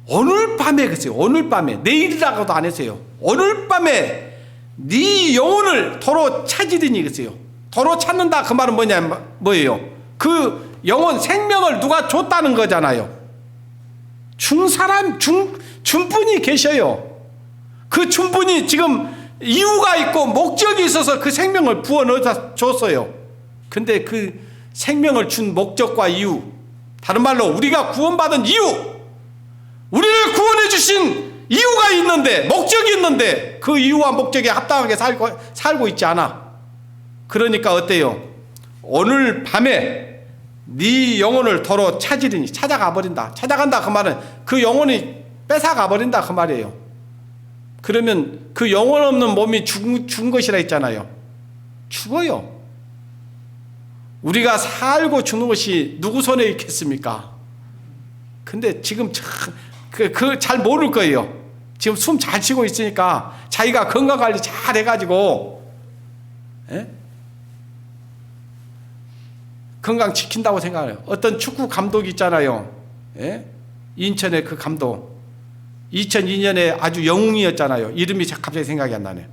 오늘 밤에, 글쎄요, 오늘 밤에, 내일이라고도 안 했어요. 오늘 밤에 네 영혼을 도로 찾으리니, 글쎄요. 도로 찾는다 그 말은 뭐예요? 그 영혼, 생명을 누가 줬다는 거잖아요. 준분이 계셔요. 그 준분이 지금 이유가 있고 목적이 있어서 그 생명을 부어 넣어서 줬어요. 근데 그 생명을 준 목적과 이유, 다른 말로 우리가 구원받은 이유, 우리를 구원해 주신 이유가 있는데, 목적이 있는데 그 이유와 목적에 합당하게 살고 있지 않아. 그러니까 어때요? 오늘 밤에 네 영혼을 도로 찾으리니, 찾아가 버린다. 찾아간다 그 말은 그 영혼이 뺏어가 버린다 그 말이에요. 그러면 그 영혼 없는 몸이 죽은 것이라 했잖아요. 죽어요. 우리가 살고 죽는 것이 누구 손에 있겠습니까? 근데 지금 잘 모를 거예요. 지금 숨 잘 쉬고 있으니까 자기가 건강관리 잘 해가지고, 예? 건강 지킨다고 생각해요. 어떤 축구 감독이 있잖아요. 예? 인천의 그 감독. 2002년에 아주 영웅이었잖아요. 이름이 갑자기 생각이 안 나네.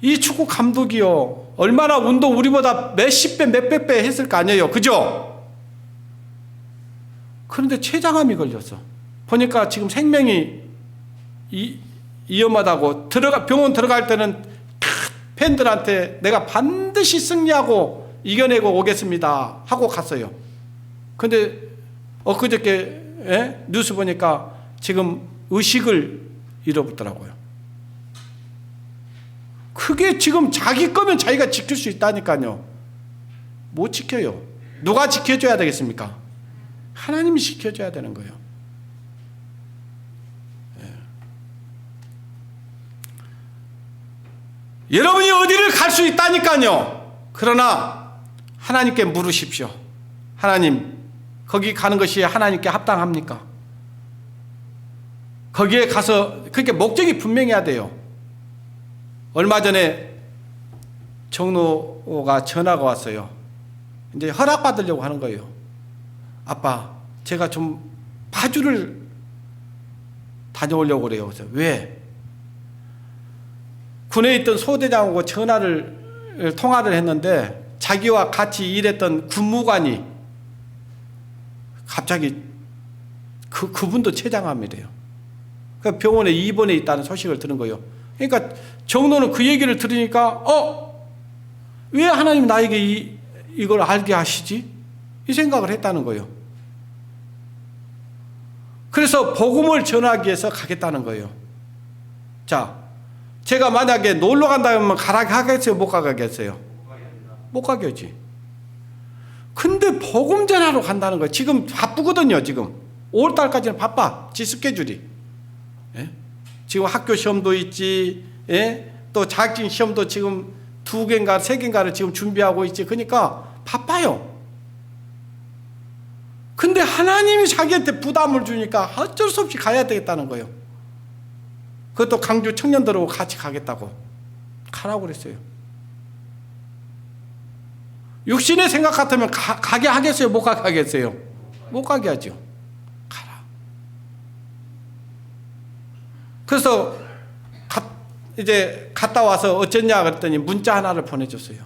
이 축구 감독이요, 얼마나 운동 우리보다 몇십 배, 몇백 배 했을 거 아니에요. 그죠? 그런데 췌장암이 걸렸어. 보니까 지금 생명이 위험하다고, 병원 들어갈 때는 팬들한테 내가 반드시 승리하고 이겨내고 오겠습니다 하고 갔어요. 근데 엊그저께, 예? 뉴스 보니까 지금 의식을 잃어버렸더라고요. 그게 지금 자기 거면 자기가 지킬 수 있다니까요. 못 지켜요. 누가 지켜줘야 되겠습니까? 하나님이 지켜줘야 되는 거예요. 예. 여러분이 어디를 갈 수 있다니까요. 그러나 하나님께 물으십시오. 하나님, 거기 가는 것이 하나님께 합당합니까? 거기에 가서, 그렇게 목적이 분명해야 돼요. 얼마 전에 정로가 전화가 왔어요. 이제 허락받으려고 하는 거예요. 아빠, 제가 좀 파주를 다녀오려고 그래요. 그래서 왜? 군에 있던 소대장하고 통화를 했는데 자기와 같이 일했던 군무관이 갑자기 그분도 췌장암이래요. 그러니까 병원에 입원해 있다는 소식을 들은 거예요. 그러니까 정로는 그 얘기를 들으니까 왜 하나님 나에게 이걸 알게 하시지? 이 생각을 했다는 거예요. 그래서 복음을 전하기 위해서 가겠다는 거예요. 자, 제가 만약에 놀러 간다면 가라게 하겠어요? 못 가겠어요? 못 가겠지. 근데 복음 전하러 간다는 거예요. 지금 바쁘거든요. 지금 5월달까지는 바빠. 지 스케줄이. 예? 지금 학교 시험도 있지, 예? 또 자격증 시험도 지금 2개인가 3개인가를 지금 준비하고 있지. 그러니까 바빠요. 근데 하나님이 자기한테 부담을 주니까 어쩔 수 없이 가야 되겠다는 거예요. 그것도 강주 청년들하고 같이 가겠다고. 가라고 그랬어요. 육신의 생각 같으면 가게 하겠어요? 못 가게 하겠어요? 못 가게 하죠. 가라. 그래서 이제 갔다 와서 어쨌냐 그랬더니 문자 하나를 보내줬어요.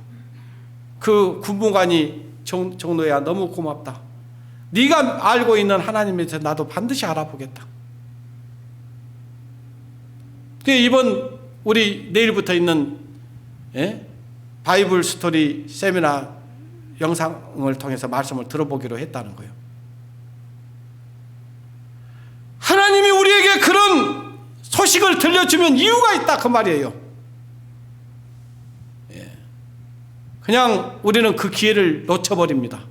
그 군무관이 정로야 너무 고맙다. 네가 알고 있는 하나님에 대해서 나도 반드시 알아보겠다. 이번 우리 내일부터 있는 바이블 스토리 세미나 영상을 통해서 말씀을 들어보기로 했다는 거예요. 하나님이 우리에게 그런 소식을 들려주면 이유가 있다 그 말이에요. 그냥 우리는 그 기회를 놓쳐버립니다.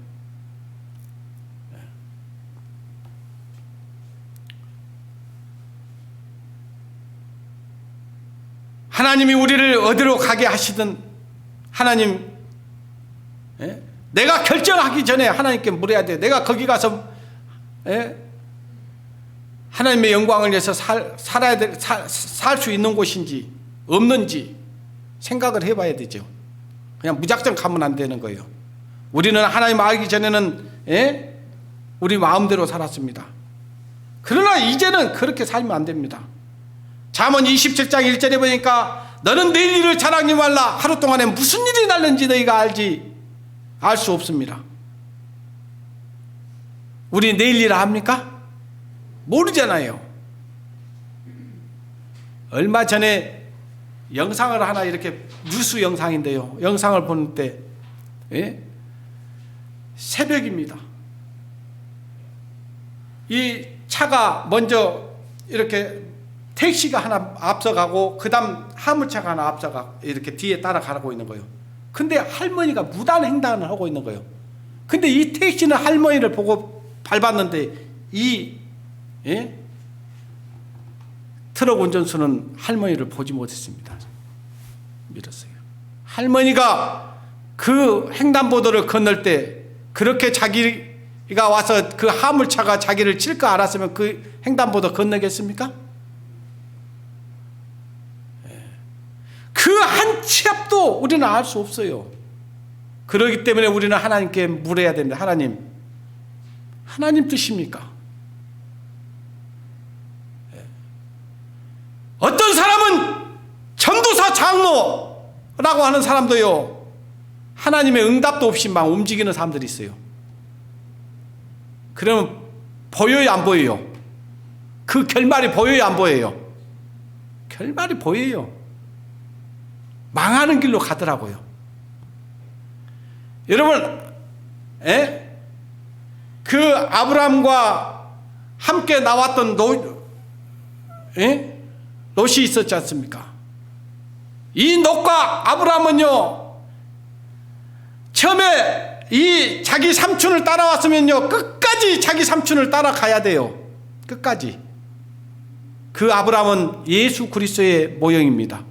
하나님이 우리를 어디로 가게 하시든 하나님, 내가 결정하기 전에 하나님께 물어야 돼요. 내가 거기 가서 하나님의 영광을 위해서 살 수 있는 곳인지 없는지 생각을 해봐야 되죠. 그냥 무작정 가면 안 되는 거예요. 우리는 하나님 알기 전에는 우리 마음대로 살았습니다. 그러나 이제는 그렇게 살면 안 됩니다. 잠언 27장 1절에 보니까 너는 내일 일을 자랑하지 말라. 하루 동안에 무슨 일이 날는지 너희가 알 수 없습니다. 우리 내일 일 합니까? 모르잖아요. 얼마 전에 영상을 하나 이렇게 뉴스 영상인데요. 영상을 보는 때 새벽입니다. 이 차가 먼저 이렇게 택시가 하나 앞서가고 그 다음 화물차가 하나 앞서가 이렇게 뒤에 따라가고 있는 거예요. 근데 할머니가 무단 횡단을 하고 있는 거예요. 근데 이 택시는 할머니를 보고 밟았는데 이 트럭 운전수는 할머니를 보지 못했습니다. 밀었어요. 할머니가 그 횡단보도를 건널 때 그렇게 자기의 와서 그 화물차가 자기를 칠 거 알았으면 그 횡단보도 건너겠습니까? 그 한 치 앞도 우리는 알 수 없어요. 그렇기 때문에 우리는 하나님께 물어야 됩니다. 하나님 뜻입니까? 어떤 사람은 전도사 장로라고 하는 사람도요, 하나님의 응답도 없이 막 움직이는 사람들이 있어요. 그러면 보여요, 안 보여요? 그 결말이 보여요, 안 보여요? 결말이 보여요. 망하는 길로 가더라고요. 여러분, 그 아브라함과 함께 나왔던 롯이 있었지 않습니까? 이 롯과 아브라함은요, 처음에 이 자기 삼촌을 따라왔으면요, 끝까지 자기 삼촌을 따라가야 돼요. 끝까지. 그 아브라함은 예수 그리스도의 모형입니다.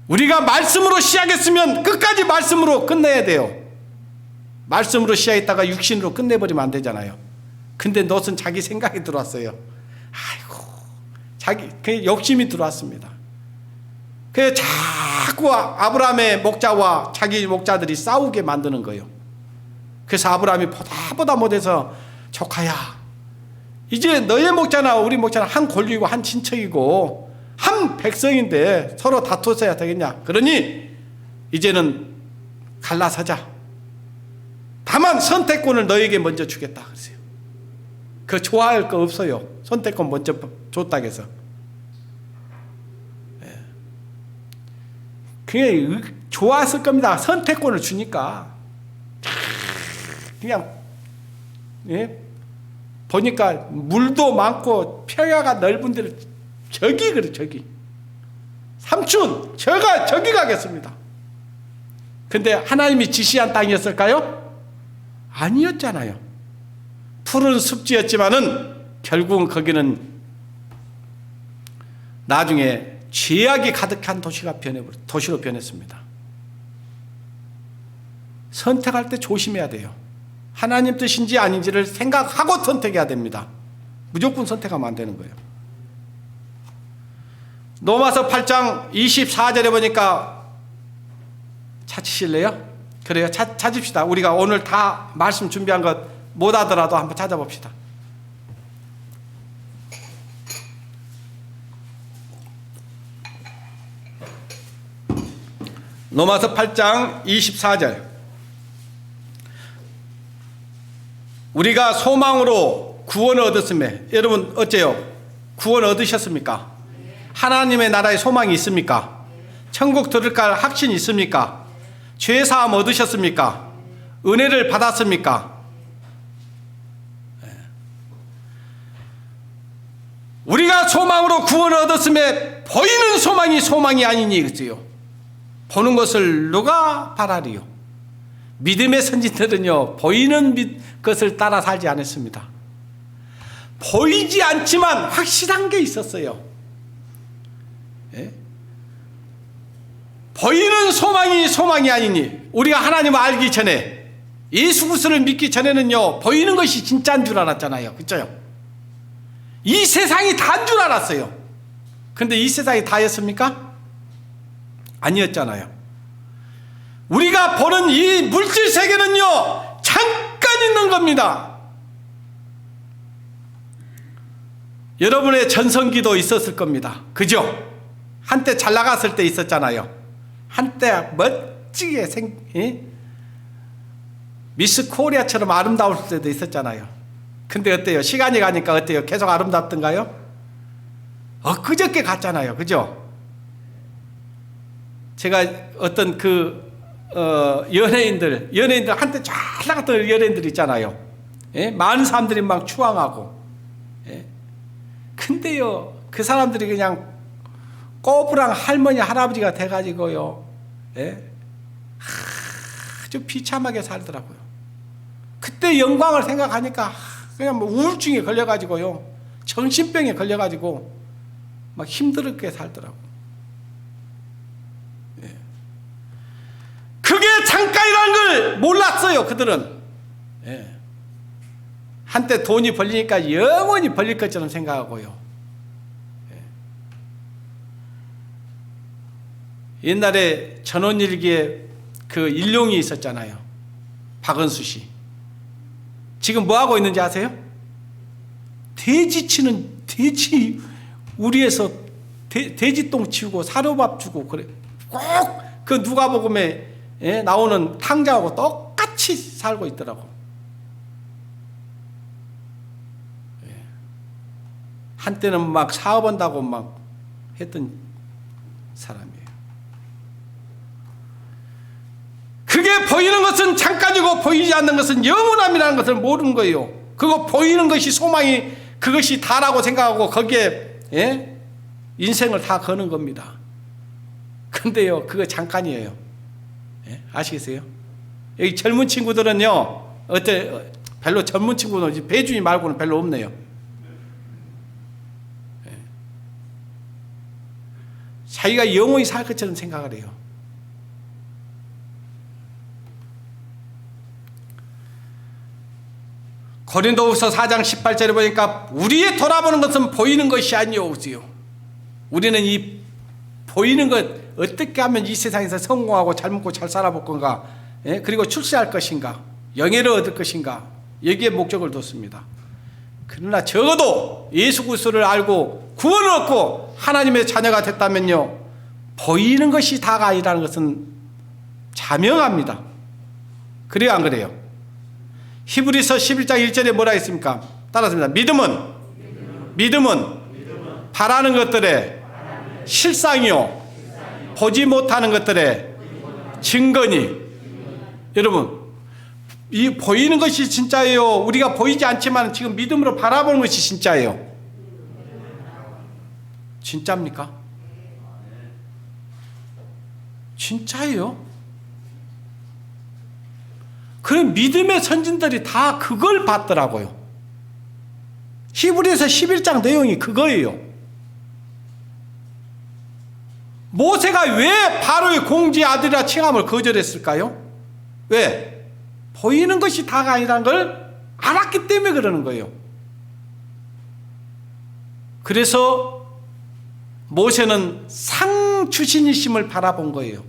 우리가 말씀으로 시작했으면 끝까지 말씀으로 끝내야 돼요. 말씀으로 시작했다가 육신으로 끝내버리면 안 되잖아요. 근데 롯은 자기 생각이 들어왔어요. 아이고, 그 욕심이 들어왔습니다. 그래서 자꾸 아브라함의 목자와 자기 목자들이 싸우게 만드는 거예요. 그래서 아브라함이 보다 못해서, 조카야, 이제 너의 목자나 우리 목자는 한 권리고 한 친척이고 한 백성인데 서로 다투어야 되겠냐? 그러니 이제는 갈라서자. 다만 선택권을 너에게 먼저 주겠다 그러세요. 그 좋아할 거 없어요. 선택권 먼저 줬다고 해서. 그게 좋았을 겁니다. 선택권을 주니까. 그냥 보니까 물도 많고 평야가 넓은 데를 저기 삼촌, 저기 가겠습니다. 근데 하나님이 지시한 땅이었을까요? 아니었잖아요. 푸른 습지였지만은 결국은 거기는 나중에 죄악이 가득한 도시로 변했습니다. 선택할 때 조심해야 돼요. 하나님 뜻인지 아닌지를 생각하고 선택해야 됩니다. 무조건 선택하면 안 되는 거예요. 로마서 8장 24절에 보니까 찾으실래요? 그래요. 찾읍시다. 우리가 오늘 다 말씀 준비한 것 못 하더라도 한번 찾아봅시다. 로마서 8장 24절. 우리가 소망으로 구원을 얻었으며, 여러분 어째요? 구원 얻으셨습니까? 하나님의 나라에 소망이 있습니까? 천국 들어갈 확신이 있습니까? 죄사함 얻으셨습니까? 은혜를 받았습니까? 우리가 소망으로 구원을 얻었음에 보이는 소망이 아니니 그랬어요. 보는 것을 누가 바라리요? 믿음의 선진들은요, 보이는 것을 따라 살지 않았습니다. 보이지 않지만 확실한 게 있었어요. 보이는 소망이 아니니, 우리가 하나님을 알기 전에, 예수 그리스도를 믿기 전에는요, 보이는 것이 진짜인 줄 알았잖아요. 그렇죠? 이 세상이 다인 줄 알았어요. 근데 이 세상이 다였습니까? 아니었잖아요. 우리가 보는 이 물질 세계는요, 잠깐 있는 겁니다. 여러분의 전성기도 있었을 겁니다. 그죠? 한때 잘 나갔을 때 있었잖아요. 한때 멋지게 미스 코리아처럼 아름다울 때도 있었잖아요. 근데 어때요? 시간이 가니까 어때요? 계속 아름답던가요? 엊그저께 갔잖아요. 그죠? 제가 어떤 연예인들 한때 잘 나갔던 연예인들 있잖아요. 많은 사람들이 막 추앙하고. 근데요, 그 사람들이 그냥 꼬부랑 할머니, 할아버지가 돼가지고요, 아주 비참하게 살더라고요. 그때 영광을 생각하니까 그냥 뭐 우울증에 걸려가지고요, 정신병에 걸려가지고 막 힘들게 살더라고요. 그게 잠깐이라는 걸 몰랐어요. 그들은. 예. 한때 돈이 벌리니까 영원히 벌릴 것처럼 생각하고요. 예. 옛날에 전원일기에 그 일용이 있었잖아요. 박은수 씨. 지금 뭐 하고 있는지 아세요? 돼지 우리에서 돼지똥 치우고 사료밥 주고 그래. 꼭 그 누가복음에 나오는 탕자하고 똑같이 살고 있더라고. 한때는 막 사업한다고 막 했던 사람이에요. 그게 보이는 것은 잠깐이고 보이지 않는 것은 영원함이라는 것을 모르는 거예요. 그거 보이는 것이 소망이 그것이 다라고 생각하고 거기에 인생을 다 거는 겁니다. 근데요, 그거 잠깐이에요. 아시겠어요? 여기 젊은 친구들은요, 별로 젊은 친구는 배준이 말고는 별로 없네요. 자기가 영원히 살 것처럼 생각을 해요. 고린도후서 4장 18절에 보니까 우리의 돌아보는 것은 보이는 것이 아니오지요. 우리는 이 보이는 것 어떻게 하면 이 세상에서 성공하고 잘 먹고 잘 살아볼 건가, 그리고 출세할 것인가, 영예를 얻을 것인가, 여기에 목적을 뒀습니다. 그러나 적어도 예수 그리스도를 알고 구원을 얻고 하나님의 자녀가 됐다면요, 보이는 것이 다가 아니라는 것은 자명합니다. 그래요, 안 그래요? 히브리서 11장 1절에 뭐라 했습니까? 따라합니다. 믿음은 바라는 것들의 실상이요 보지 못하는 것들의 증거니. 여러분, 이 보이는 것이 진짜예요? 우리가 보이지 않지만 지금 믿음으로 바라보는 것이 진짜예요? 진짜입니까? 진짜예요? 그 믿음의 선진들이 다 그걸 봤더라고요. 히브리서 11장 내용이 그거예요. 모세가 왜 바로의 공주의 아들이라 칭함을 거절했을까요? 왜? 보이는 것이 다가 아니라는 걸 알았기 때문에 그러는 거예요. 그래서 모세는 상 주신이심을 바라본 거예요.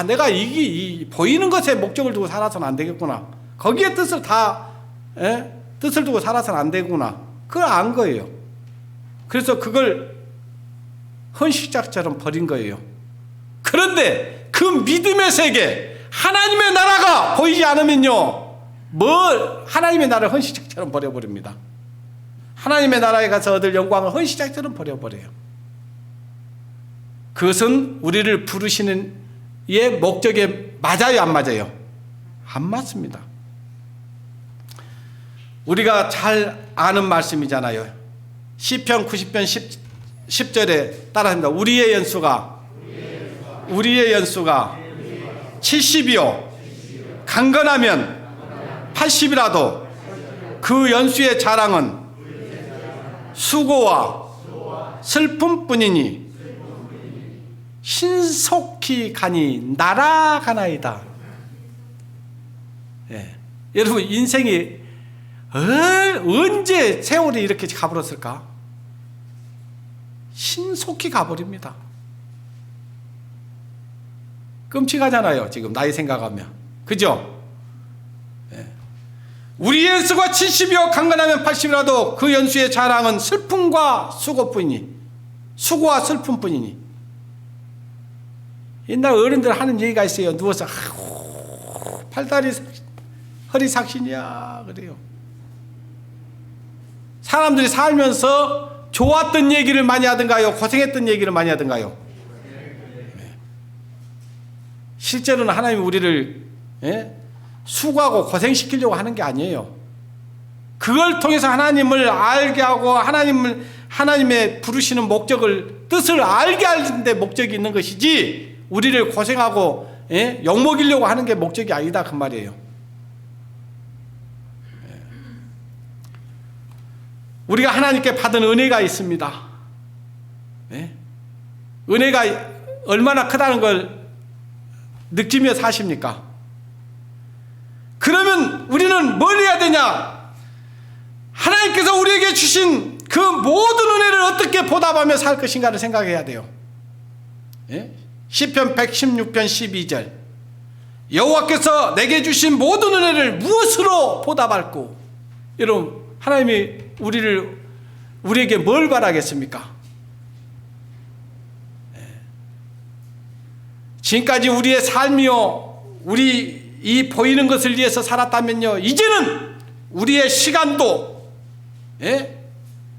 내가 이 보이는 것에 목적을 두고 살아서는 안 되겠구나. 거기에 뜻을 두고 살아서는 안 되구나. 그걸 안 거예요. 그래서 그걸 헌신짝처럼 버린 거예요. 그런데 그 믿음의 세계, 하나님의 나라가 보이지 않으면요, 하나님의 나라를 헌신짝처럼 버려버립니다. 하나님의 나라에 가서 얻을 영광을 헌신짝처럼 버려버려요. 그것은 우리를 부르시는 이 목적에 맞아요, 안 맞아요? 안 맞습니다. 우리가 잘 아는 말씀이잖아요. 시편 90편 10절에 따라합니다. 우리의 연수가 70이요 강건하면 80이라도 그 연수의 자랑은 수고와 슬픔뿐이니 신속히 가니 날아가나이다. 여러분, 인생이 언제 세월이 이렇게 가버렸을까? 신속히 가버립니다. 끔찍하잖아요, 지금 나이 생각하면. 그죠? 우리 연수가 70이요 강건하면 80이라도 그 연수의 자랑은 슬픔과 수고와 슬픔뿐이니. 옛날 어른들 하는 얘기가 있어요. 누워서 팔다리 허리 삭신이야 그래요. 사람들이 살면서 좋았던 얘기를 많이 하던가요? 고생했던 얘기를 많이 하던가요? 실제로는 하나님이 우리를 수고하고 고생시키려고 하는 게 아니에요. 그걸 통해서 하나님을 알게 하고 하나님의 부르시는 뜻을 알게 하는 데 목적이 있는 것이지, 우리를 고생하고 욕먹이려고 하는 게 목적이 아니다, 그 말이에요. 우리가 하나님께 받은 은혜가 있습니다. 은혜가 얼마나 크다는 걸 느끼며 사십니까? 그러면 우리는 뭘 해야 되냐? 하나님께서 우리에게 주신 그 모든 은혜를 어떻게 보답하며 살 것인가를 생각해야 돼요. 예? 시편 116편 12절, 여호와께서 내게 주신 모든 은혜를 무엇으로 보답할꼬? 여러분, 하나님이 우리에게 뭘 바라겠습니까? 지금까지 우리의 삶이요, 우리 이 보이는 것을 위해서 살았다면요, 이제는 우리의 시간도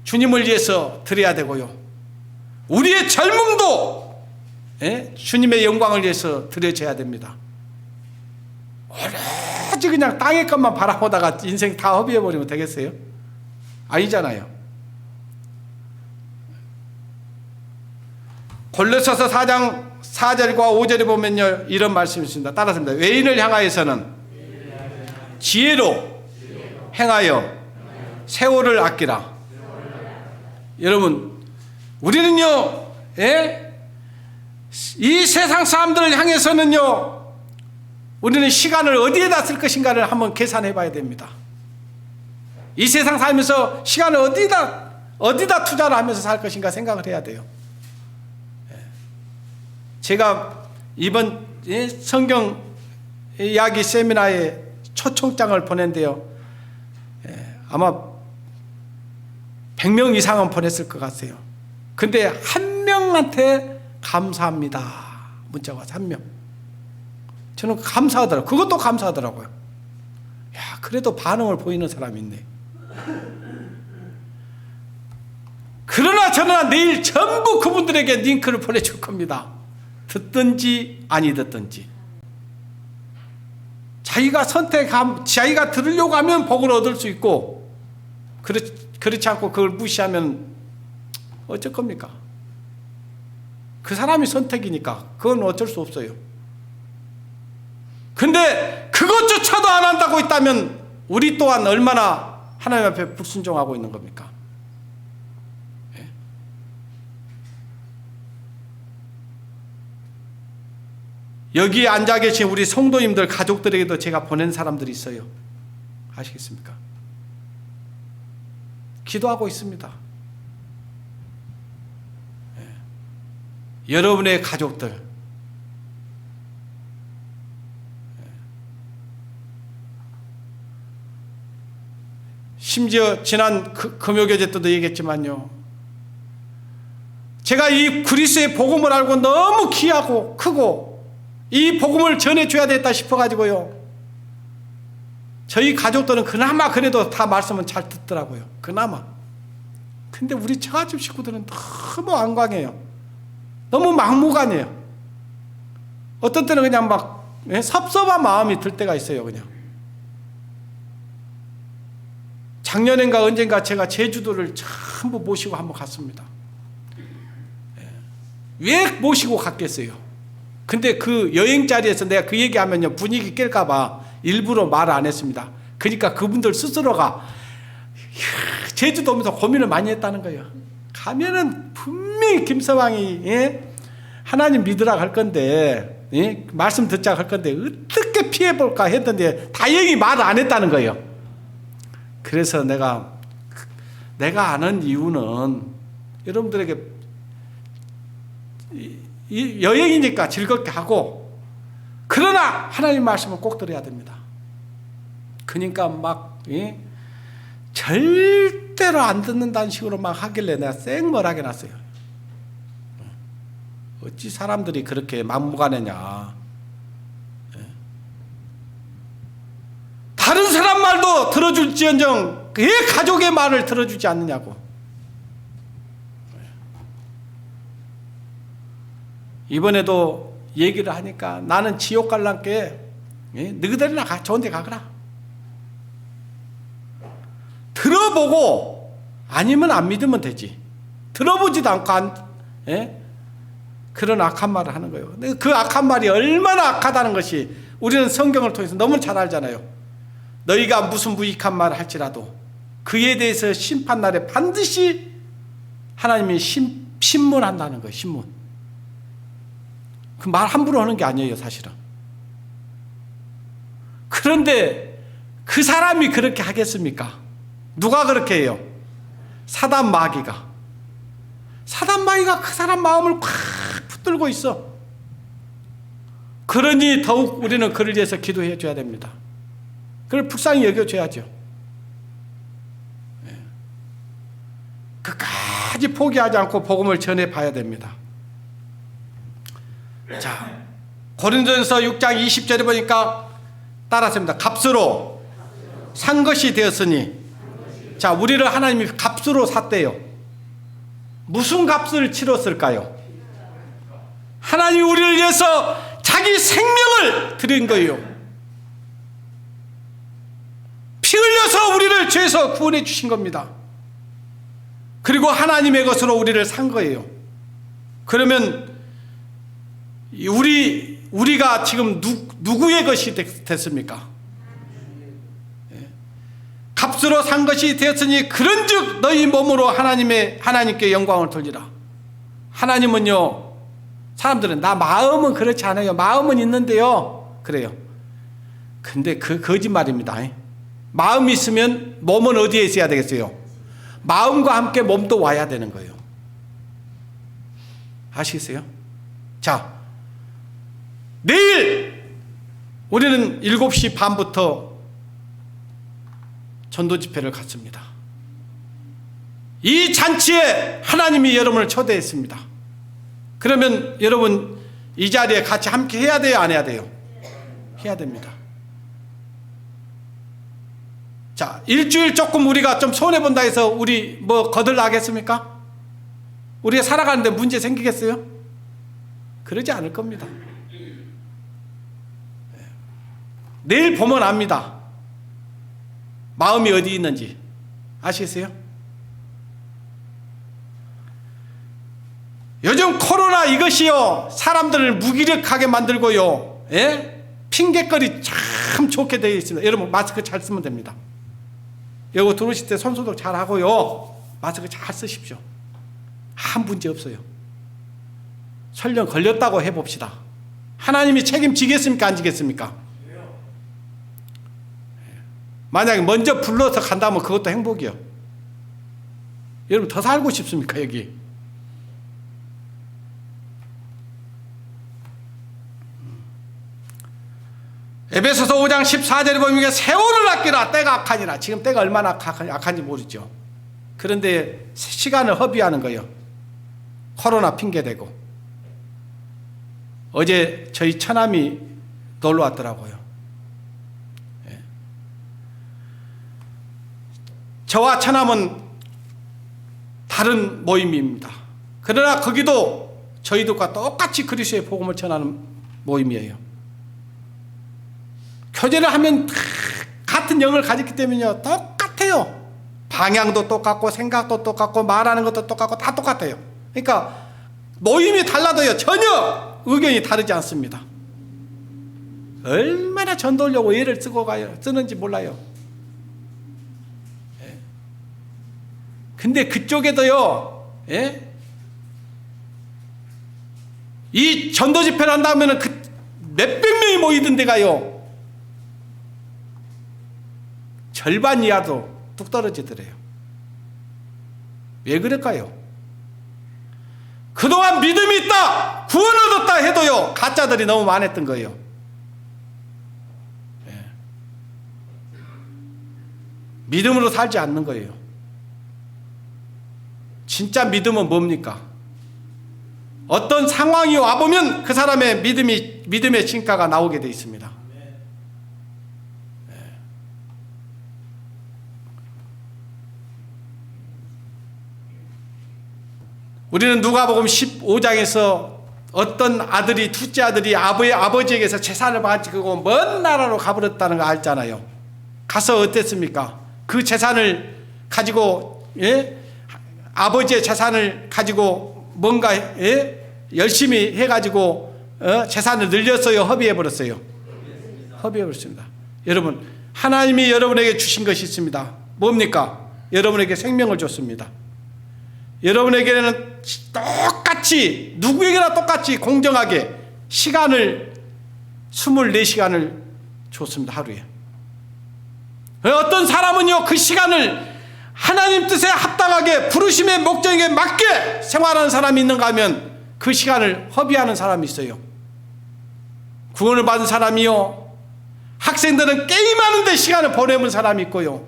주님을 위해서 드려야 되고요, 우리의 젊음도 주님의 영광을 위해서 드려져야 됩니다. 오로지 그냥 땅의 것만 바라보다가 인생 다 허비해버리면 되겠어요? 아니잖아요. 골로새서 4장 4절과 5절에 보면요, 이런 말씀이 있습니다. 따라서입니다. 외인을 향하여서는 지혜로 행하여 세월을 아끼라. 여러분, 우리는요, 이 세상 사람들을 향해서는요, 우리는 시간을 어디에다 쓸 것인가를 한번 계산해 봐야 됩니다. 이 세상 살면서 시간을 어디다 투자를 하면서 살 것인가 생각을 해야 돼요. 제가 이번 성경 이야기 세미나에 초청장을 보낸데요, 아마 100명 이상은 보냈을 것 같아요. 근데 한 명한테 감사합니다 문자가 와서, 한 명. 저는 감사하더라고요. 그것도 감사하더라고요. 야, 그래도 반응을 보이는 사람이 있네. 그러나 저는 내일 전부 그분들에게 링크를 보내줄 겁니다. 듣든지 아니 듣든지. 자기가 들으려고 하면 복을 얻을 수 있고, 그렇지 않고 그걸 무시하면 어쩔 겁니까? 그 사람이 선택이니까 그건 어쩔 수 없어요. 근데 그것조차도 안 한다고 있다면 우리 또한 얼마나 하나님 앞에 불순종하고 있는 겁니까? 여기에 앉아 계신 우리 성도님들 가족들에게도 제가 보낸 사람들이 있어요. 아시겠습니까? 기도하고 있습니다. 여러분의 가족들, 심지어 지난 금요교제 때도 얘기했지만요, 제가 이 그리스도의 복음을 알고 너무 귀하고 크고 이 복음을 전해줘야 되겠다 싶어가지고요, 저희 가족들은 그나마 그래도 다 말씀은 잘 듣더라고요. 그나마. 근데 우리 처가집 식구들은 너무 안광해요. 너무 막무가내요. 어떤 때는 그냥 막 섭섭한 마음이 들 때가 있어요. 그냥 작년인가 언젠가 제가 제주도를 전부 모시고 한번 갔습니다. 왜 모시고 갔겠어요? 근데 그 여행 자리에서 내가 그 얘기하면요, 분위기 깰까봐 일부러 말을 안 했습니다. 그러니까 그분들 스스로가 제주도 오면서 고민을 많이 했다는 거예요. 가면은 분명히 김서방이 하나님 믿으라고 할 건데, 말씀 듣자고 할 건데 어떻게 피해볼까 했던데 다행히 말을 안 했다는 거예요. 그래서 내가 아는 이유는 여러분들에게 여행이니까 즐겁게 하고, 그러나 하나님 말씀을 꼭 들어야 됩니다. 그러니까 막 절대로 안 듣는다는 식으로 막 하길래 내가 생멀하게 놨어요. 어찌 사람들이 그렇게 막무가내냐. 다른 사람 말도 들어줄지언정 왜 가족의 말을 들어주지 않느냐고. 이번에도 얘기를 하니까 나는 지옥 갈란께 너희들이나 좋은 데 가거라. 들어보고 아니면 안 믿으면 되지. 들어보지도 않고 그런 악한 말을 하는 거예요. 근데 그 악한 말이 얼마나 악하다는 것이 우리는 성경을 통해서 너무 잘 알잖아요. 너희가 무슨 무익한 말을 할지라도 그에 대해서 심판날에 반드시 하나님이 신문한다는 거예요. 신문. 그 말 함부로 하는 게 아니에요, 사실은. 그런데 그 사람이 그렇게 하겠습니까? 누가 그렇게 해요? 사단 마귀가. 사단 마귀가 그 사람 마음을 콱 붙들고 있어. 그러니 더욱 우리는 그를 위해서 기도해 줘야 됩니다. 그걸 불쌍히 여겨줘야죠. 끝까지 포기하지 않고 복음을 전해 봐야 됩니다. 자, 고린도전서 6장 20절에 보니까 따라서입니다. 값으로 산 것이 되었으니. 자, 우리를 하나님이 값으로 샀대요. 무슨 값을 치렀을까요? 하나님이 우리를 위해서 자기 생명을 드린 거예요. 피 흘려서 우리를 죄에서 구원해 주신 겁니다. 그리고 하나님의 것으로 우리를 산 거예요. 그러면 우리가 지금 누구의 것이 됐습니까? 값으로 산 것이 되었으니 그런즉 너희 몸으로 하나님께 영광을 돌리라. 하나님은요, 사람들은 나 마음은 그렇지 않아요. 마음은 있는데요. 그래요. 근데 그 거짓말입니다. 마음이 있으면 몸은 어디에 있어야 되겠어요? 마음과 함께 몸도 와야 되는 거예요. 아시겠어요? 자, 내일 우리는 7시 반부터 전도 집회를 갖습니다. 이 잔치에 하나님이 여러분을 초대했습니다. 그러면 여러분 이 자리에 같이 함께 해야 돼요? 안 해야 돼요? 해야 됩니다. 자, 일주일 조금 우리가 좀 손해본다 해서 우리 뭐 거들나겠습니까? 우리가 살아가는데 문제 생기겠어요? 그러지 않을 겁니다. 내일 보면 압니다. 마음이 어디 있는지. 아시겠어요? 요즘 코로나 이것이요, 사람들을 무기력하게 만들고요, 예? 핑계거리 참 좋게 되어 있습니다. 여러분 마스크 잘 쓰면 됩니다. 여기 들어오실 때 손소독 잘 하고요, 마스크 잘 쓰십시오. 아무 문제 없어요. 설령 걸렸다고 해봅시다. 하나님이 책임지겠습니까? 안 지겠습니까? 만약에 먼저 불러서 간다면 그것도 행복이요. 여러분 더 살고 싶습니까? 여기 에베소서 5장 14절에 보면 세월을 아끼라, 때가 악하니라. 지금 때가 얼마나 악한지 모르죠. 그런데 시간을 허비하는 거예요. 코로나 핑계대고. 어제 저희 처남이 놀러 왔더라고요. 저와 처남은 다른 모임입니다. 그러나 거기도 저희들과 똑같이 그리스도의 복음을 전하는 모임이에요. 교제를 하면 같은 영을 가졌기 때문에요, 똑같아요. 방향도 똑같고 생각도 똑같고 말하는 것도 똑같고 다 똑같아요. 그러니까 모임이 달라도요, 전혀 의견이 다르지 않습니다. 얼마나 전도하려고 애를 쓰는지 몰라요. 근데 그쪽에도요, 예? 이 전도 집회를 한다면 그 몇백 명이 모이던 데가요, 절반 이하도 뚝 떨어지더래요. 왜 그럴까요? 그동안 믿음이 있다, 구원 얻었다 해도요, 가짜들이 너무 많았던 거예요. 예. 믿음으로 살지 않는 거예요. 진짜 믿음은 뭡니까? 어떤 상황이 와보면 그 사람의 믿음의 진가가 나오게 되어 있습니다. 네. 우리는 누가복음 15장에서 어떤 아들이, 둘째 아들이 아버지에게서 재산을 가지고 먼 나라로 가버렸다는 거 알잖아요. 가서 어땠습니까? 그 재산을 가지고, 예? 아버지의 재산을 가지고 뭔가, 예? 열심히 해가지고 재산을 늘렸어요? 허비해버렸어요? 허비해버렸습니다. 여러분, 하나님이 여러분에게 주신 것이 있습니다. 뭡니까? 여러분에게 생명을 줬습니다. 여러분에게는 똑같이, 누구에게나 똑같이 공정하게 시간을 24시간을 줬습니다. 하루에. 어떤 사람은요, 그 시간을 하나님 뜻에 합당하게 부르심의 목적에 맞게 생활하는 사람이 있는가 하면 그 시간을 허비하는 사람이 있어요. 구원을 받은 사람이요, 학생들은 게임하는 데 시간을 보내는 사람이 있고요,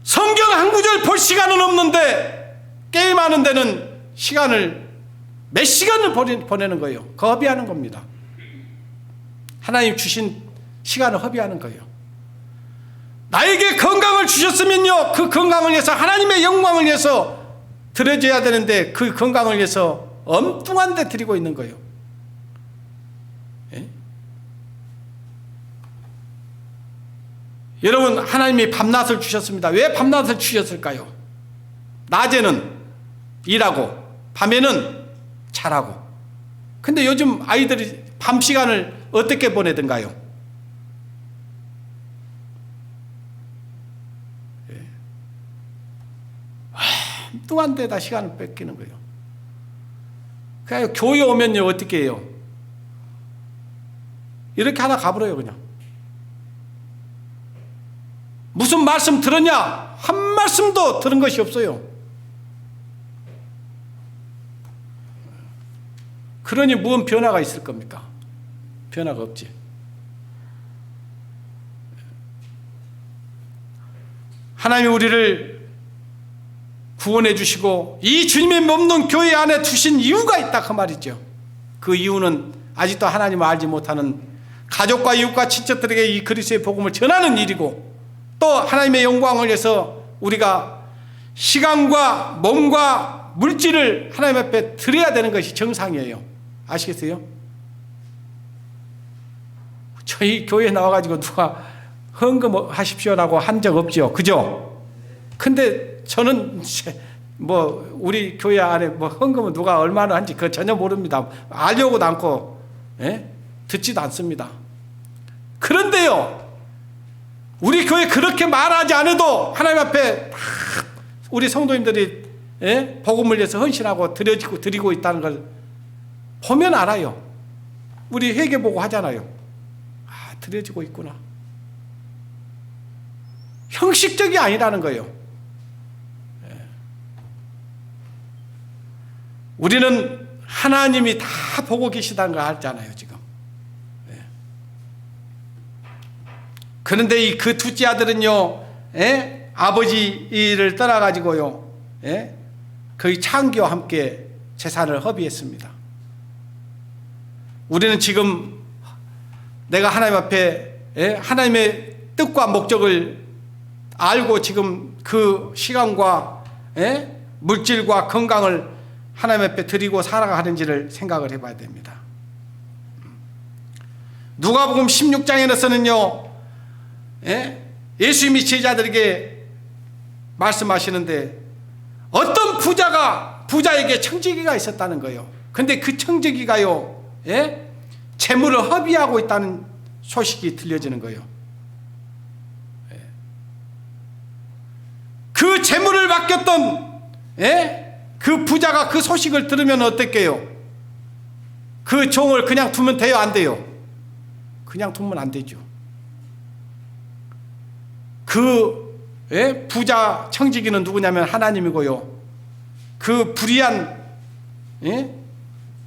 성경 한 구절 볼 시간은 없는데 게임하는 데는 시간을 몇 시간을 보내는 거예요. 그 허비하는 겁니다. 하나님 주신 시간을 허비하는 거예요. 나에게 건강을 주셨으면요, 그 건강을 위해서 하나님의 영광을 위해서 드려줘야 되는데 그 건강을 위해서 엉뚱한 데 드리고 있는 거예요. 예? 여러분, 하나님이 밤낮을 주셨습니다. 왜 밤낮을 주셨을까요? 낮에는 일하고 밤에는 자라고. 근데 요즘 아이들이 밤 시간을 어떻게 보내든가요? 엉뚱한 데다 시간을 뺏기는 거예요. 그냥 교회 오면요, 어떻게 해요? 이렇게 하나 가버려요. 그냥 무슨 말씀 들었냐? 한 말씀도 들은 것이 없어요. 그러니 무슨 변화가 있을 겁니까? 변화가 없지. 하나님이 우리를 구원해 주시고 이 주님의 몸는 교회 안에 두신 이유가 있다, 그 말이죠. 그 이유는 아직도 하나님을 알지 못하는 가족과 이웃과 친척들에게 이 그리스도의 복음을 전하는 일이고, 또 하나님의 영광을 위해서 우리가 시간과 몸과 물질을 하나님 앞에 드려야 되는 것이 정상이에요. 아시겠어요? 저희 교회에 나와가지고 누가 헌금 하십시오라고 한 적 없죠. 그죠? 근데 저는 뭐 우리 교회 안에 뭐 헌금은 누가 얼마나 한지 그거 전혀 모릅니다. 알려고도 않고, 예? 듣지도 않습니다. 그런데요, 우리 교회 그렇게 말하지 않아도 하나님 앞에 우리 성도님들이, 예? 복음을 위해서 헌신하고 드리고 있다는 걸 보면 알아요. 우리 회개 보고 하잖아요. 아, 드려지고 있구나. 형식적이 아니라는 거예요. 예. 우리는 하나님이 다 보고 계시다는 걸 알잖아요, 지금. 예. 그런데 그 둘째 아들은요, 예? 아버지를 떠나가지고요, 예? 그의 창기와 함께 재산을 허비했습니다. 우리는 지금 내가 하나님 앞에, 예? 하나님의 뜻과 목적을 알고 지금 그 시간과, 예? 물질과 건강을 하나님 앞에 드리고 살아가는지를 생각을 해봐야 됩니다. 누가복음 16장에서는요, 예? 예수님이 제자들에게 말씀하시는데 어떤 부자에게 청지기가 있었다는 거예요. 근데 그 청지기가요, 예? 재물을 허비하고 있다는 소식이 들려지는 거예요. 예. 그 재물을 맡겼던, 예? 그 부자가 그 소식을 들으면 어떨게요? 그 종을 그냥 두면 돼요, 안 돼요? 그냥 두면 안 되죠. 그, 예? 부자 청지기는 누구냐면 하나님이고요. 그 불의한, 예?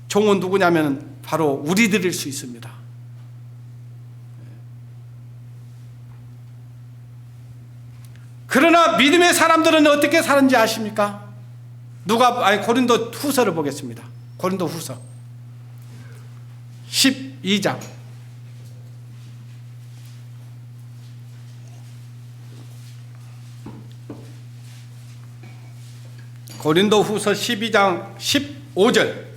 종은 누구냐면 바로 우리들일 수 있습니다. 그러나 믿음의 사람들은 어떻게 사는지 아십니까? 고린도 후서를 보겠습니다. 고린도 후서 12장. 고린도 후서 12장 15절.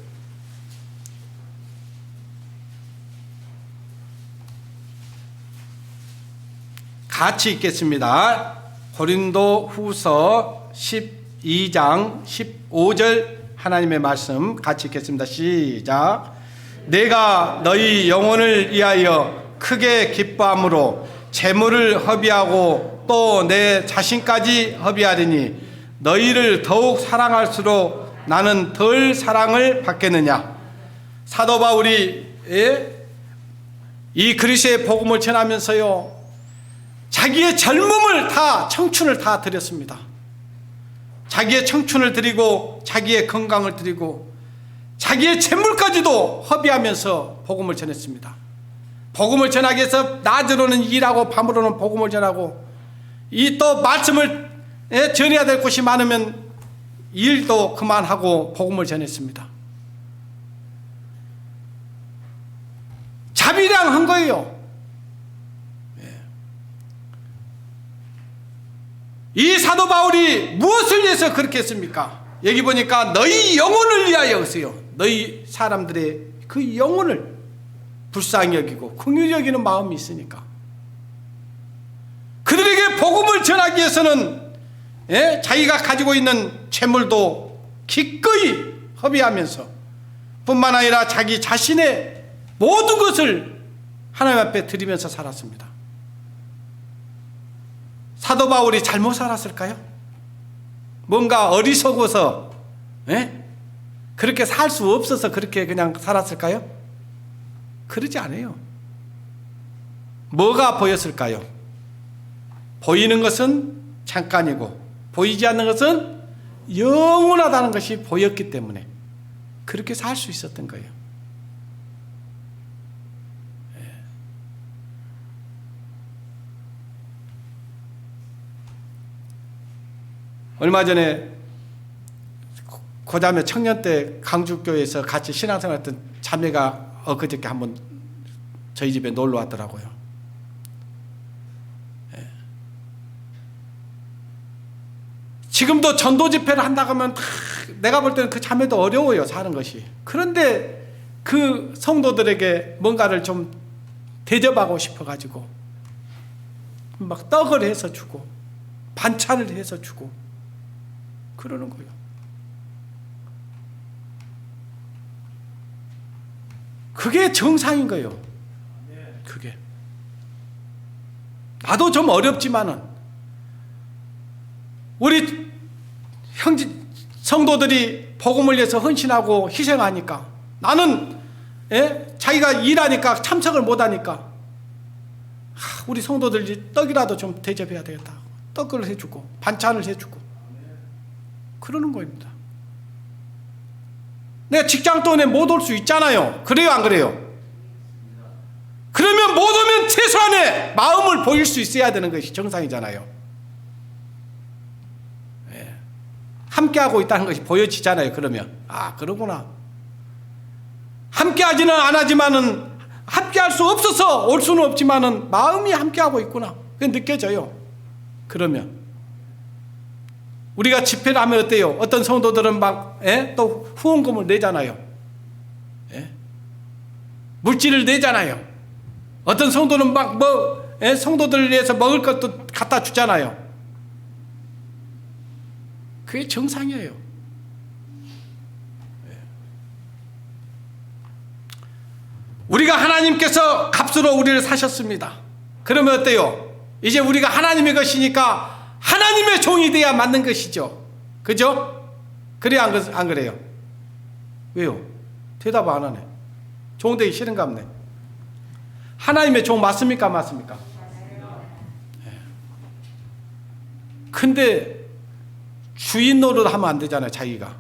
같이 읽겠습니다. 고린도 후서 12장 15절 하나님의 말씀 같이 읽겠습니다. 시작. 내가 너희 영혼을 위하여 크게 기뻐함으로 재물을 허비하고 또 내 자신까지 허비하리니 너희를 더욱 사랑할수록 나는 덜 사랑을 받겠느냐. 사도 바울이 이 그리스도의 복음을 전하면서요, 자기의 젊음을 다, 청춘을 다 드렸습니다. 자기의 청춘을 드리고 자기의 건강을 드리고 자기의 재물까지도 허비하면서 복음을 전했습니다. 복음을 전하기 위해서 낮으로는 일하고 밤으로는 복음을 전하고, 이 또 말씀을 전해야 될 곳이 많으면 일도 그만하고 복음을 전했습니다. 자비량한 거예요. 이 사도 바울이 무엇을 위해서 그렇게 했습니까? 여기 보니까 너희 영혼을 위하여 하세요. 너희 사람들의 그 영혼을 불쌍히 여기고 긍휼히 여기는 마음이 있으니까. 그들에게 복음을 전하기 위해서는 자기가 가지고 있는 재물도 기꺼이 허비하면서 뿐만 아니라 자기 자신의 모든 것을 하나님 앞에 드리면서 살았습니다. 사도 바울이 잘못 살았을까요? 뭔가 어리석어서 그렇게 살 수 없어서 그렇게 그냥 살았을까요? 그러지 않아요. 뭐가 보였을까요? 보이는 것은 잠깐이고 보이지 않는 것은 영원하다는 것이 보였기 때문에 그렇게 살 수 있었던 거예요. 얼마 전에 고자매 청년 때 강주교회에서 같이 신앙생활했던 자매가 엊그저께 한번 저희 집에 놀러 왔더라고요. 지금도 전도 집회를 한다고 하면 내가 볼 때는 그 자매도 어려워요, 사는 것이. 그런데 그 성도들에게 뭔가를 좀 대접하고 싶어가지고 막 떡을 해서 주고 반찬을 해서 주고 그러는 거예요. 그게 정상인 거예요. 그게. 나도 좀 어렵지만은 우리 형제 성도들이 복음을 위해서 헌신하고 희생하니까 나는 자기가 일하니까 참석을 못하니까 우리 성도들 떡이라도 좀 대접해야 되겠다. 떡을 해주고 반찬을 해주고 그러는 겁니다. 내가 직장 때문에 못 올 수 있잖아요. 그래요, 안 그래요? 그러면 못 오면 최소한의 마음을 보일 수 있어야 되는 것이 정상이잖아요. 함께하고 있다는 것이 보여지잖아요. 그러면 그러구나. 함께하지는 안 하지만은 함께할 수 없어서 올 수는 없지만은 마음이 함께하고 있구나. 그게 느껴져요. 그러면 우리가 집회를 하면 어때요? 어떤 성도들은 막 또 후원금을 내잖아요. 물질을 내잖아요. 어떤 성도는 막 성도들을 위해서 먹을 것도 갖다 주잖아요. 그게 정상이에요. 우리가 하나님께서 값으로 우리를 사셨습니다. 그러면 어때요? 이제 우리가 하나님의 것이니까 하나님의 종이 돼야 맞는 것이죠. 그죠? 그래야 안 그래요? 왜요? 대답 안 하네. 종 되기 싫은가 보네. 하나님의 종 맞습니까? 맞습니까? 근데 주인 노릇 하면 안 되잖아요. 자기가.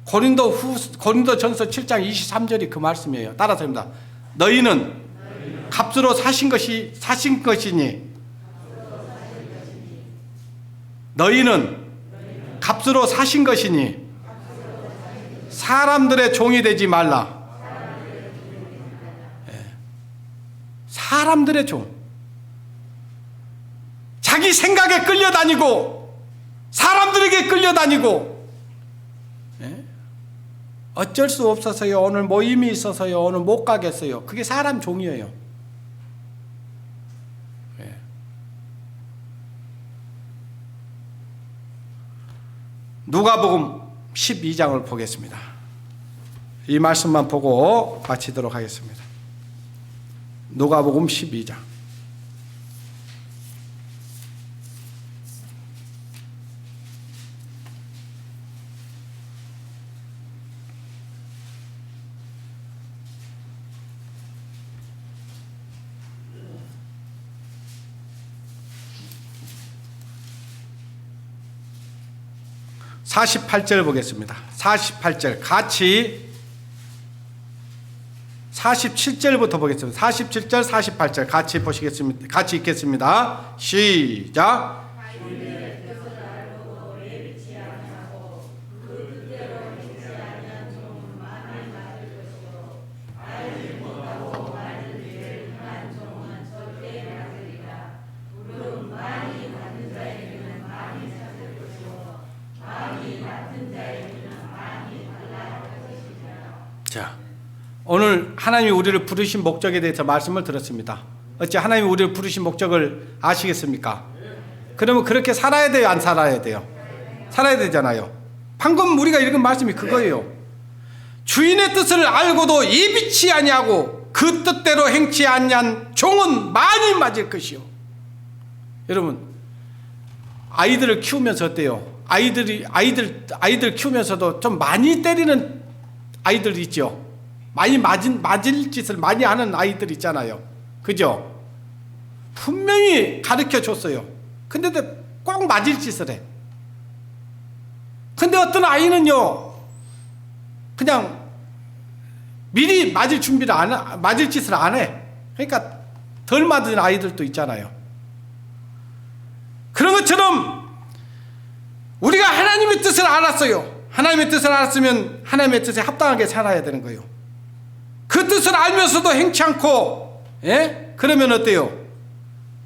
고린도전서 7장 23절이 그 말씀이에요. 따라서 합니다. 너희는 값으로 사신 것이니 너희는 값으로 사신 것이니 사람들의 종이 되지 말라. 사람들의 종. 자기 생각에 끌려다니고 사람들에게 끌려다니고 어쩔 수 없어서요. 오늘 모임이 있어서요. 오늘 못 가겠어요. 그게 사람 종이에요. 누가복음 12장을 보겠습니다. 이 말씀만 보고 마치도록 하겠습니다. 누가복음 12장. 48절 보겠습니다. 48절 같이 47절부터 보겠습니다. 47절, 48절 같이 보시겠습니다. 같이 읽겠습니다. 시작. 자, 오늘 하나님이 우리를 부르신 목적에 대해서 말씀을 들었습니다. 어찌 하나님이 우리를 부르신 목적을 아시겠습니까? 그러면 그렇게 살아야 돼요, 안 살아야 돼요? 살아야 되잖아요. 방금 우리가 읽은 말씀이 그거예요. 주인의 뜻을 알고도 예비치 아니하고 그 뜻대로 행치 아니한 종은 많이 맞을 것이요. 여러분, 아이들을 키우면서 어때요? 아이들 키우면서도 좀 많이 때리는 아이들 있죠. 많이 맞을 짓을 많이 하는 아이들 있잖아요. 그죠? 분명히 가르쳐 줬어요. 근데도 꼭 맞을 짓을 해. 근데 어떤 아이는요, 그냥 미리 맞을 준비를 맞을 짓을 안 해. 그러니까 덜 맞은 아이들도 있잖아요. 그런 것처럼 우리가 하나님의 뜻을 알았어요. 하나님의 뜻을 알았으면 하나님의 뜻에 합당하게 살아야 되는 거예요. 그 뜻을 알면서도 행치 않고, 예? 그러면 어때요?